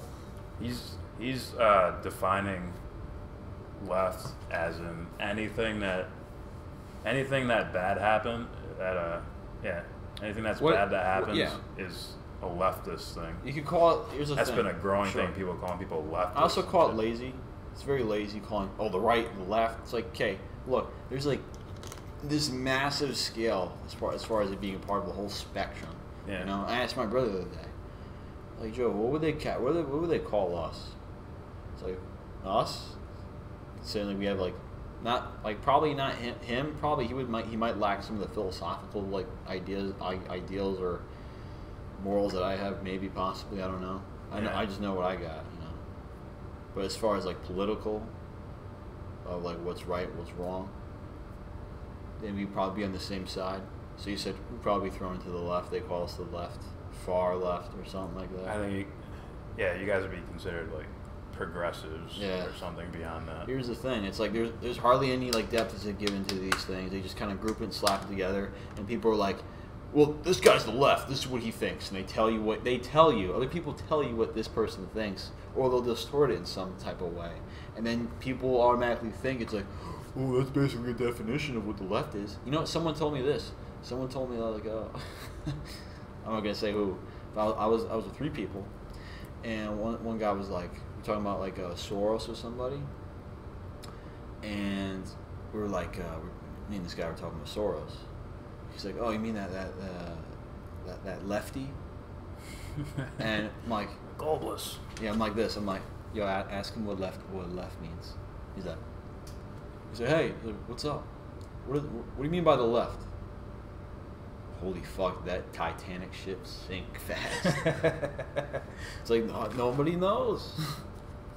he's defining left as in anything that bad happened anything that's bad that happens is a leftist thing. You could call it. Here's the thing. That's been a growing thing. People calling people leftist. I also call it lazy. It's very lazy calling the right and the left. It's like, okay, look, there's like this massive scale as far as it being a part of the whole spectrum. Yeah. You know, I asked my brother the other day, like, Joe, what would they call us? It's like, us? Saying like we have like, not like probably not him. Probably he might lack some of the philosophical like ideals or morals that I have. Maybe possibly, I don't know. I just know what I got. You know. But as far as like political, of like what's right, what's wrong, then we'd probably be on the same side. So you said we'd probably be thrown to the left. They call us the left, far left, or something like that. I think, you guys would be considered like progressives or something beyond that. Here's the thing: it's like there's hardly any like deficit given to these things. They just kind of group it and slap it together, and people are like, "Well, this guy's the left. This is what he thinks," and they tell you what they tell you. Other people tell you what this person thinks, or they'll distort it in some type of way, and then people automatically think it's like, "Oh, that's basically a definition of what the left is." You know, someone told me this. Someone told me like, I'm not gonna say who, but I was with three people, and one guy was like, we're talking about like Soros or somebody, and we were like, me and this guy were talking about Soros. He's like, oh, you mean that lefty? And I'm like, globalist. Yeah, I'm like this. I'm like, yo, ask him what left means. He's like, hey, what's up? What do you mean by the left? Holy fuck, that Titanic ship sink fast. It's like nobody knows.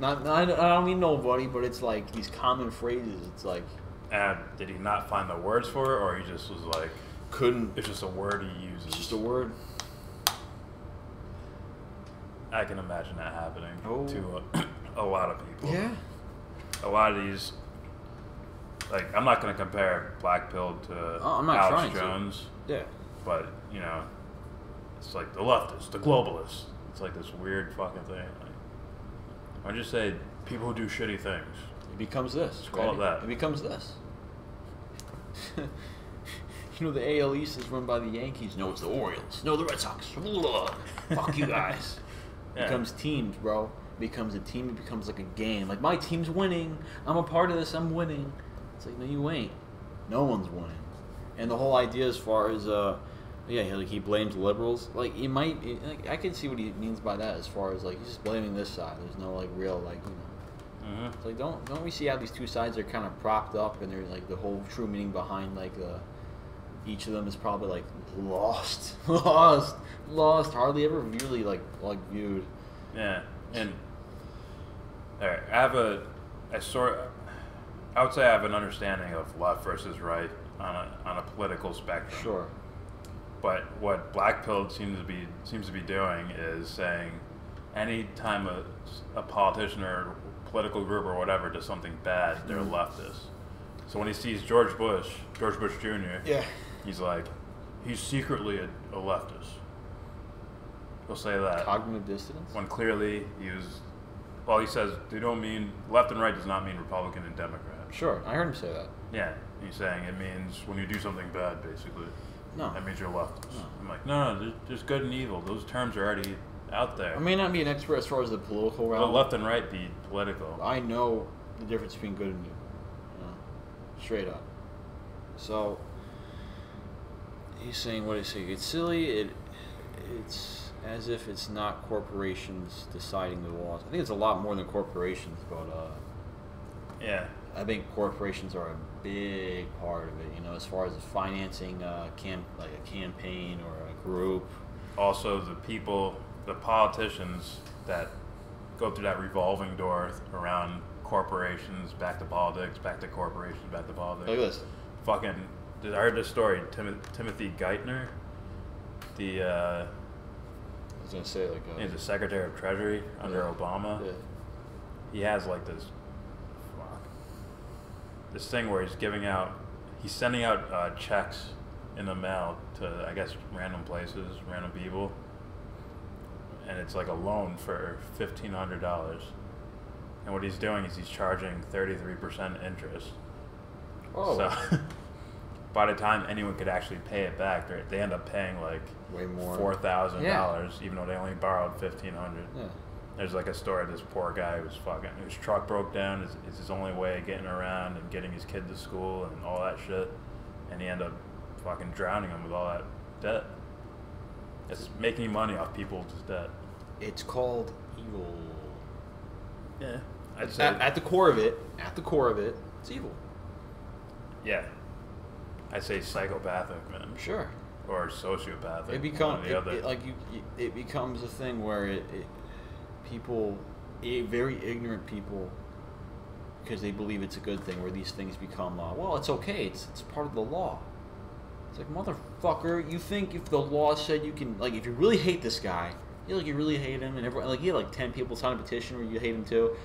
I don't mean nobody, but it's like these common phrases. It's like. And did he not find the words for it, or he just was like, couldn't? It's just a word he uses. It's just a word. I can imagine that happening to a lot of people. Yeah. A lot of these, like, I'm not going to compare Black Pill to Alex Jones. Yeah. But, you know, it's like the leftists, the globalists. It's like this weird fucking thing. Like, I just say people who do shitty things. It becomes this. Just call it that. It becomes this. You know, the AL East is run by the Yankees. No, it's the Orioles. No, the Red Sox. Fuck you guys. Yeah. Becomes teams, bro. Becomes a team. It becomes like a game. Like, my team's winning. I'm a part of this. I'm winning. It's like, no, you ain't. No one's winning. And the whole idea, as far as he blames liberals. Like, he might. I can see what he means by that. As far as like, he's just blaming this side. There's no like real like It's like, don't we see how these two sides are kind of propped up, and they're like the whole true meaning behind like each of them is probably like lost, hardly ever really like viewed. Yeah, and all right, I would say I have an understanding of left versus right on a political spectrum. Sure. But what Black Pill seems to be doing is saying, any time a politician or political group or whatever does something bad, they're leftist. So when he sees George Bush Jr., yeah, he's like, he's secretly a leftist. He'll say that. Cognitive dissonance? When clearly he says, they don't mean, left and right does not mean Republican and Democrat. Sure, I heard him say that. Yeah, he's saying it means when you do something bad, basically. No. That means you're leftist. No. I'm like, no, there's good and evil. Those terms are already out there. I may not be an expert as far as the political realm. But left and right be political. I know the difference between good and evil. Straight up. So, he's saying, what is he saying? It's silly. It's as if it's not corporations deciding the laws. I think it's a lot more than corporations, but yeah. I think corporations are a big part of it, as far as financing like a campaign or a group. Also, the politicians that go through that revolving door around corporations, back to politics, back to corporations, back to politics. Look at this. I heard this story. Timothy Geithner, I was going to say, he's the Secretary of Treasury under Obama. Yeah. He has like this thing where he's sending out checks in the mail to, I guess, random places, random people, and it's like a loan for $1,500. And what he's doing is he's charging 33% interest. Oh. So by the time anyone could actually pay it back, they end up paying like way more, $4,000, even though they only borrowed $1,500. Yeah. There's like a story of this poor guy his truck broke down. It's his only way of getting around and getting his kid to school and all that shit. And he ended up fucking drowning him with all that debt. It's making money off people's debt. It's called evil. Yeah. I'd say At the core of it, it's evil. Yeah. I'd say psychopathic, man. Sure. Or sociopathic. It becomes a thing where people, very ignorant people, because they believe it's a good thing, where these things become, well, it's okay, it's part of the law. It's like, motherfucker, you think if the law said you can, like, if you really hate this guy, you really hate him, and everyone, like, you had like 10 people sign a petition where you hate him too,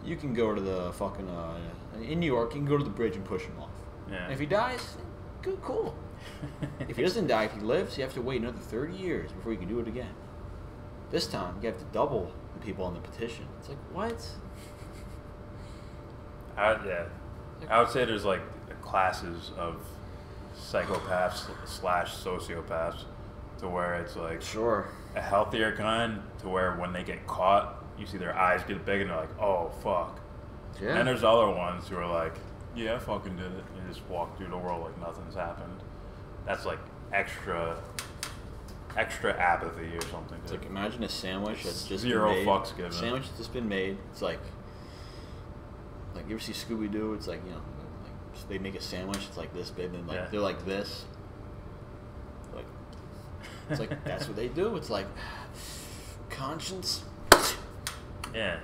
you can go to the fucking, in New York, you can go to the bridge and push him off. Yeah. And if he dies, good, cool. If he doesn't die, if he lives, you have to wait another 30 years before you can do it again. This time, you have to double the people on the petition. It's like, what? I would say there's like classes of psychopaths / sociopaths, to where it's like sure a healthier kind, to where when they get caught, you see their eyes get big and they're like, oh fuck. Yeah. And there's other ones who are like, yeah, I fucking did it, and just walk through the world like nothing's happened. That's like extra apathy or something. It's like, imagine a sandwich that's just zero been made. fucks given. A sandwich that's just been made. It's like you ever see Scooby-Doo? It's like, like they make a sandwich. It's like this big, and like they're like this. Like it's like that's what they do. It's like conscience. Yeah.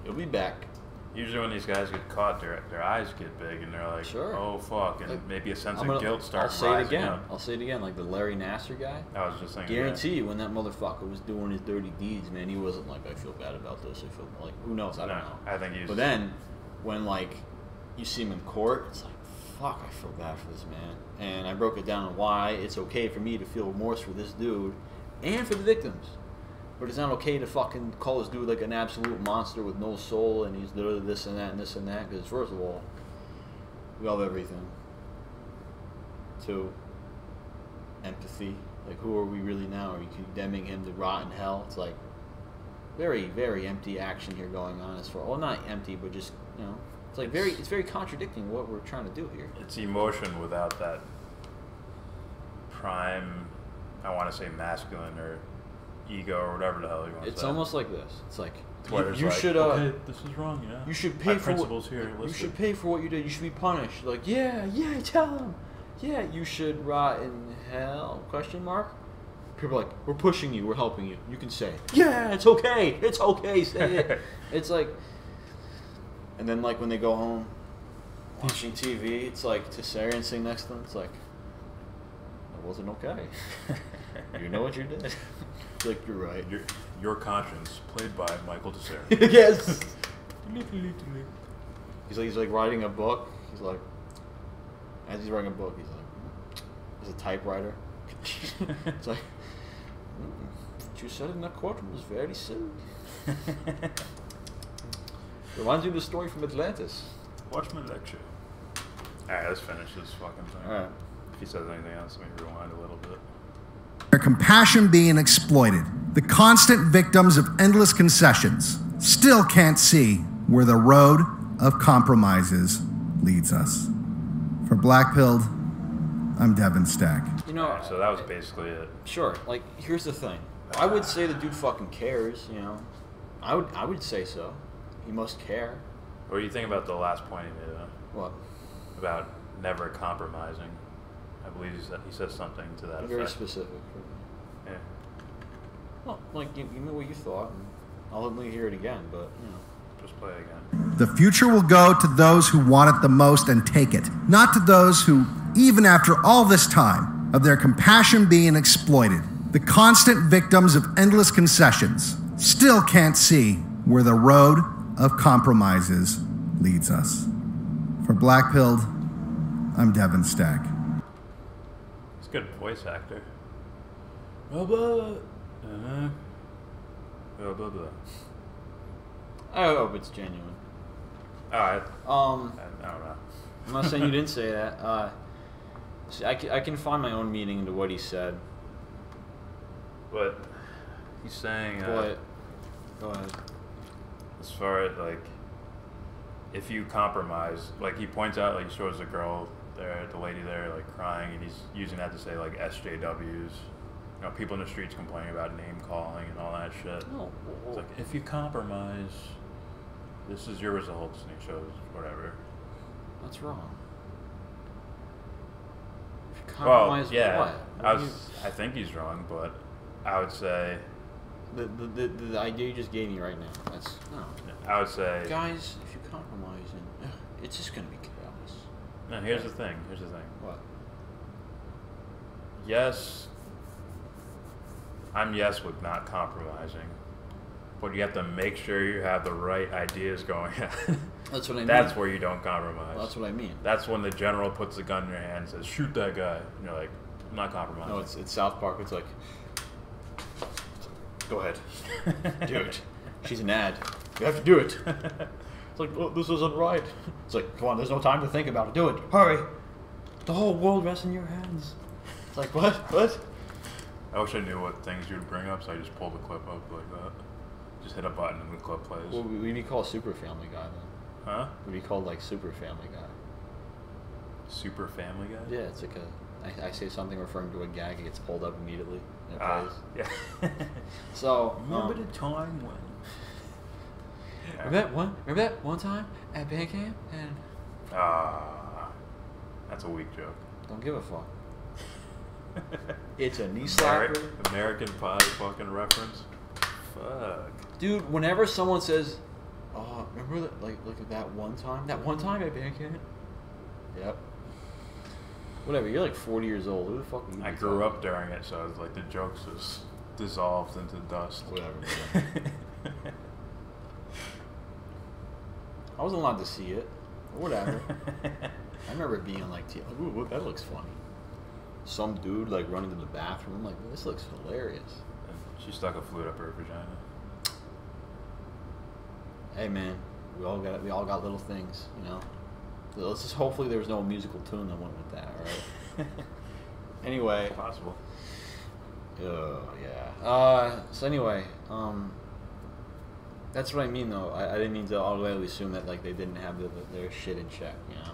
It'll be back. Usually when these guys get caught, their eyes get big, and they're like, oh fuck, and like, maybe a sense of guilt starts rising up. I'll say it again, like the Larry Nassar guy. I was just thinking. Guarantee you, when that motherfucker was doing his dirty deeds, man, he wasn't like, I feel bad about this. I feel like, who knows? I don't know. I think he's. But then, when like you see him in court, it's like, fuck, I feel bad for this man. And I broke it down on why it's okay for me to feel remorse for this dude and for the victims. But it's not okay to fucking call this dude like an absolute monster with no soul, and he's this and that and this and that. Because first of all, we all have everything. 2, empathy. Like, who are we really now? Are you condemning him to rot in hell? It's like very, very empty action here going on. As far, well, not empty, but just, you know, it's like it's very contradicting what we're trying to do here. It's emotion without that prime, I want to say masculine or ego or whatever the hell you want to say. It's almost like this. It's like you should. Okay, this is wrong. Yeah. You should pay for principles here. You should pay for what you did. You should be punished. Like, yeah, tell him. Yeah, you should rot in hell? Question mark. People are like, we're pushing you. We're helping you. You can say, yeah, it's okay. It's okay. Say it. It's like, and then like when they go home, watching TV, it's like Tessarian sitting next to them. It's like, that wasn't okay. You know what you did. Like, you're right. Your Conscience, played by Michael Tessarian. Yes. He's like writing a book. He's like, as he's writing a book, he's like, there's a typewriter. It's like, what you said in that courtroom was very silly. Reminds you of the story from Atlantis. Watch my lecture. Alright, let's finish this fucking thing. Alright. If he says anything else, let me rewind a little bit. Their compassion being exploited, the constant victims of endless concessions, still can't see where the road of compromises leads us. For Blackpilled, I'm Devin Stack. You know, so that was basically it. Sure. Like, here's the thing. I would say the dude fucking cares. You know, I would say so. He must care. What do you think about the last point he made? What? About never compromising. I believe he says something to that effect. Very specific. Yeah. Well, like, give me what you thought, and I'll let me hear it again, but, you know. Just play it again. The future will go to those who want it the most and take it, not to those who, even after all this time of their compassion being exploited, the constant victims of endless concessions, still can't see where the road of compromises leads us. For Blackpilled, I'm Devin Stack. He's a good voice actor. Blah, blah. Blah, blah, blah. I hope it's genuine. Alright. I don't know. I'm not saying you didn't say that. See, I can find my own meaning into what he said. But he's saying... What? Go ahead. As far as, like, if you compromise, like, he points out, like, he shows the girl there, the lady there, like, crying, and he's using that to say, like, SJWs. You know, people in the streets complaining about name calling and all that shit. No. It's like, if you compromise, this is your results, and he shows whatever. That's wrong. If you compromise, well, yeah, what? I think he's wrong, but I would say the idea you just gave me right now. That's no. I would say, guys, if you compromise, and it's just gonna be chaos. No, here's the thing. What? Yes, I'm yes with not compromising, but you have to make sure you have the right ideas going on. That's what I mean. That's where you don't compromise. Well, that's what I mean. That's when the general puts the gun in your hand and says, shoot that guy. And you're like, I'm not compromising. No, it's South Park. It's like, go ahead. Do it. She's an ad. You have to do it. It's like, oh, this isn't right. It's like, come on, there's no time to think about it. Do it. Hurry. The whole world rests in your hands. It's like, what? What? I wish I knew what things you'd bring up, so I just pulled the clip up like that. Just hit a button and the clip plays. Well, we'd be called Super Family Guy then. Huh? We'd be called like Super Family Guy. Super Family Guy? Yeah, it's like I say something referring to a gag, it gets pulled up immediately. And it plays. Yeah. So, remember the time when... Remember that one time at band camp, and That's a weak joke. Don't give a fuck. It's a knee slapper. American Pie fucking reference. Fuck. Dude, whenever someone says, "Oh, remember that? Like, look at that one time. That one time at Bandcamp." Yep. Whatever. You're like 40 years old. Who the fuck are you? I grew up during it, so it's like the jokes just dissolved into dust. Whatever. I wasn't allowed to see it. Whatever. I remember it being like, ooh, that looks funny. Some dude like running to the bathroom. I'm like, this looks hilarious. And she stuck a flute up her vagina. Hey man, we all got little things, you know. Let's just hopefully there was no musical tune that went with that. All right. Anyway. Possible. Yeah. So anyway, that's what I mean though. I didn't mean to automatically assume that like they didn't have their shit in check, you know.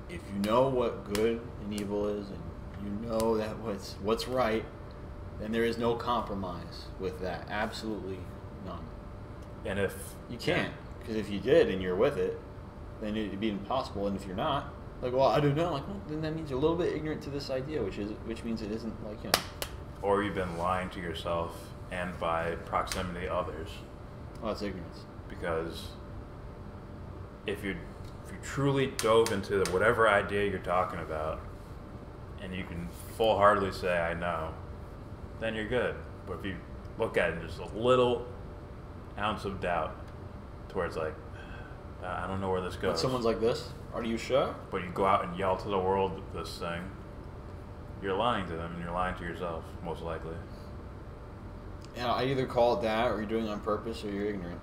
If you know what good and evil is, and you know that what's right, then there is no compromise with that. Absolutely none. And if you can't, because if you did and you're with it, then it'd be impossible. And if you're not, like, well, I don't know, like, well, then that means you're a little bit ignorant to this idea, which means it isn't like, you know. Or you've been lying to yourself and by proximity others. Well, that's ignorance. Because if you truly dove into whatever idea you're talking about, and you can full-heartedly say, I know, then you're good. But if you look at it and just a little ounce of doubt, to where it's like, I don't know where this goes. When someone's like this, are you sure? But you go out and yell to the world this thing, you're lying to them and you're lying to yourself, most likely. Yeah, I either call it that, or you're doing it on purpose, or you're ignorant.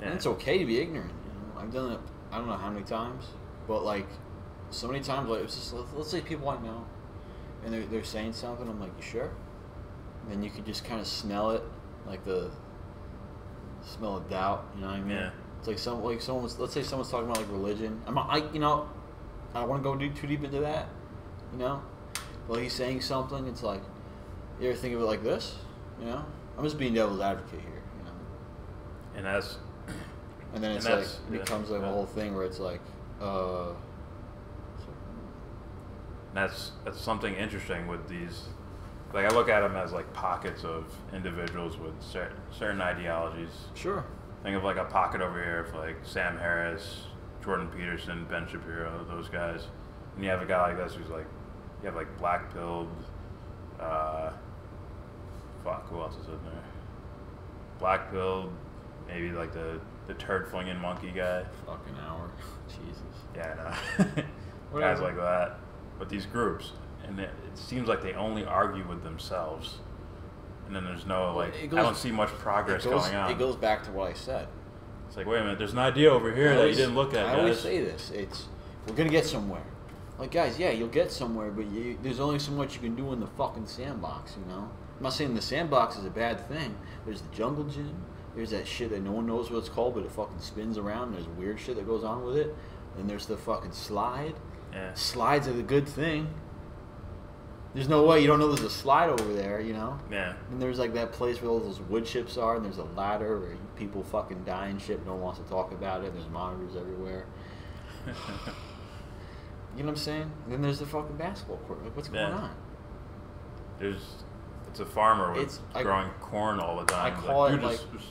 Yeah. And it's okay to be ignorant. You know, I've done it. I don't know how many times, but like so many times, like it's just let's say people I know, and they're saying something. I'm like, you sure? And then you could just kind of smell it, like the smell of doubt. You know what I mean? Yeah. It's like someone's. Let's say someone's talking about like religion. I don't want to go too deep into that. You know, but he's saying something. It's like, you ever think of it like this? You know, I'm just being devil's advocate here. You know. And that's. And then it's like it becomes like a whole thing where it's like, That's something interesting with these. Like I look at them as like pockets of individuals with certain ideologies. Sure. Think of like a pocket over here of like Sam Harris, Jordan Peterson, Ben Shapiro, those guys. And you have a guy like this who's like, you have like black pilled. Who else is in there? Black pilled, maybe like the turd flinging monkey guy. Fucking hour. Jesus. Yeah, I know. Guys like that. But these groups, and it seems like they only argue with themselves. And then there's no, like, I don't see much progress going on. It goes back to what I said. It's like, wait a minute, there's an idea over here that you didn't look at, guys. I always say this. We're going to get somewhere. Like, guys, yeah, you'll get somewhere, but there's only so much you can do in the fucking sandbox, you know? I'm not saying the sandbox is a bad thing. There's the jungle gym. There's that shit that no one knows what it's called, but it fucking spins around. There's weird shit that goes on with it. And there's the fucking slide. Yeah. Slides are the good thing. There's no way you don't know there's a slide over there, you know? Yeah. And there's like that place where all those wood chips are, and there's a ladder where people fucking die and shit. No one wants to talk about it. There's monitors everywhere. You know what I'm saying? And then there's the fucking basketball court. Like, what's going on? It's a farmer growing corn all the time. I call it like just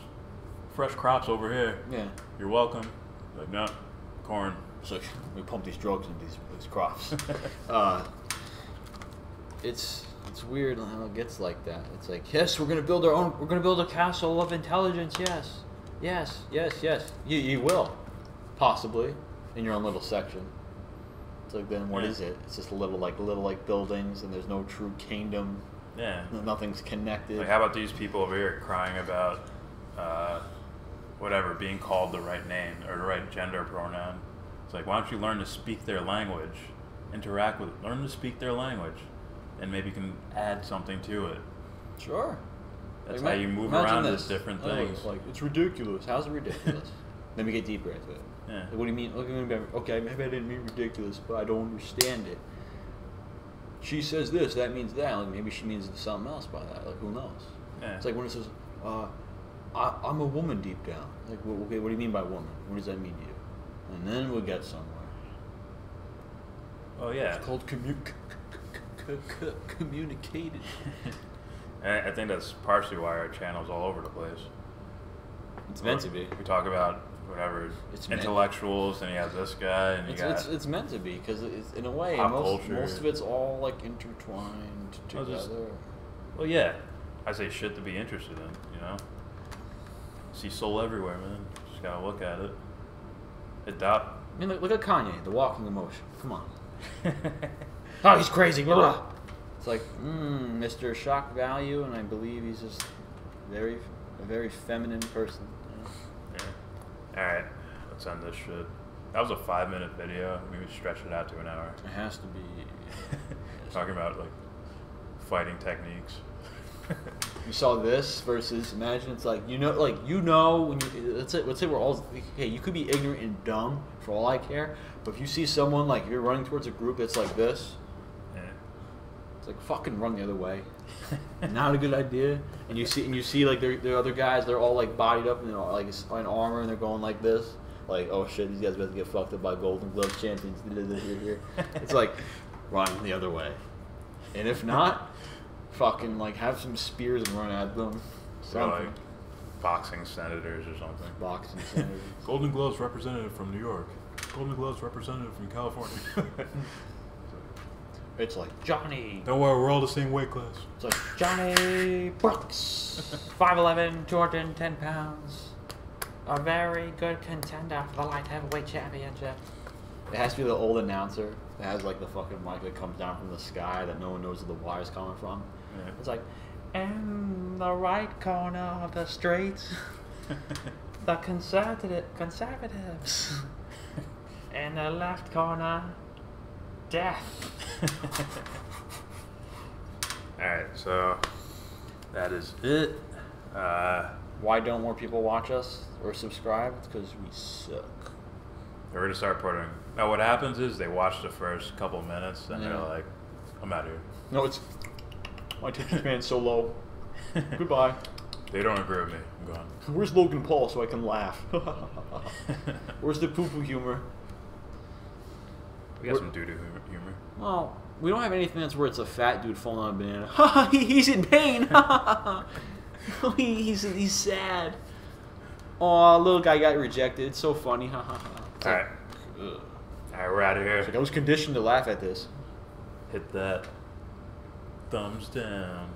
fresh crops over here. Yeah. You're welcome. Like, no, corn. So we pump these drugs into these crops. It's weird how it gets like that. It's like, yes, we're gonna build our own. We're gonna build a castle of intelligence. Yes. You will, possibly, in your own little section. It's like, then what is it? It's just little buildings, and there's no true kingdom. Yeah. Nothing's connected. Like, how about these people over here crying about, whatever, being called the right name or the right gender pronoun? It's like, why don't you learn to speak their language, interact with it, learn to speak their language, and maybe you can add something to it. Sure. That's how you move around these different things. Like, it's ridiculous. How's it ridiculous? Then we get deeper into it. Yeah. Like, what do you mean? Okay, maybe I didn't mean ridiculous, but I don't understand it. She says this, that means that. Like, maybe she means something else by that. Like, who knows? Yeah. It's like when it says, I'm a woman deep down. Like, okay, what do you mean by woman? What does that mean to you? And then we'll get somewhere. Oh yeah. It's called communicated. I think that's partially why our channel's all over the place. It's meant to be. We talk about whatever It's intellectuals, and you have this guy, and it's meant to be because it's in a way pop most culture. of it's all like intertwined together. Well, yeah. I say shit to be interested in, you know? See soul everywhere, man. Just gotta look at it. I mean, look at Kanye, the walking emotion. Come on. Oh, he's crazy. Blah, blah. It's like, Mr. Shock Value, and I believe he's just a very feminine person. You know? Yeah. Alright, let's end this shit. That was a 5-minute video. We would stretch it out to an hour. It has to be. Talking about, like, fighting techniques. You saw this versus imagine it's like when you let's say we're all you could be ignorant and dumb for all I care, but if you see someone like you're running towards a group that's like this, it's like fucking run the other way. Not a good idea. And you see like the other guys, they're all like bodied up and they're all like in armor and they're going like this, like oh shit, these guys about to get fucked up by Golden Glove champions. It's like run the other way, and if not. Fucking like have some spears and run at them. So like boxing senators or something. Boxing senators. Golden Gloves representative from New York. Golden Gloves representative from California. It's like Johnny. Don't worry, we're all the same weight class. It's like Johnny Brooks, 5'11", 210 pounds, a very good contender for the light heavyweight championship. It has to be the old announcer that has like the fucking mic that comes down from the sky that no one knows where the wire's coming from. Yeah. It's like, in the right corner of the street, the conservatives. In the left corner, death. Alright, so that is it. Why don't more people watch us or subscribe? It's because we suck. We're going to start putting... Now, what happens is they watch the first couple minutes and they're like, I'm out of here. No, it's... My attention span's so low. Goodbye. They don't agree with me. I'm gone. Where's Logan Paul so I can laugh? Where's the poo-poo humor? We got some doo-doo humor. Well, we don't have anything that's where it's a fat dude falling on a banana. Ha! He's in pain. He's sad. Aw, little guy got rejected. It's so funny. Ha ha ha. Alright. Alright, we're out of here. It's like I was conditioned to laugh at this. Hit that thumbs down.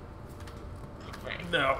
No.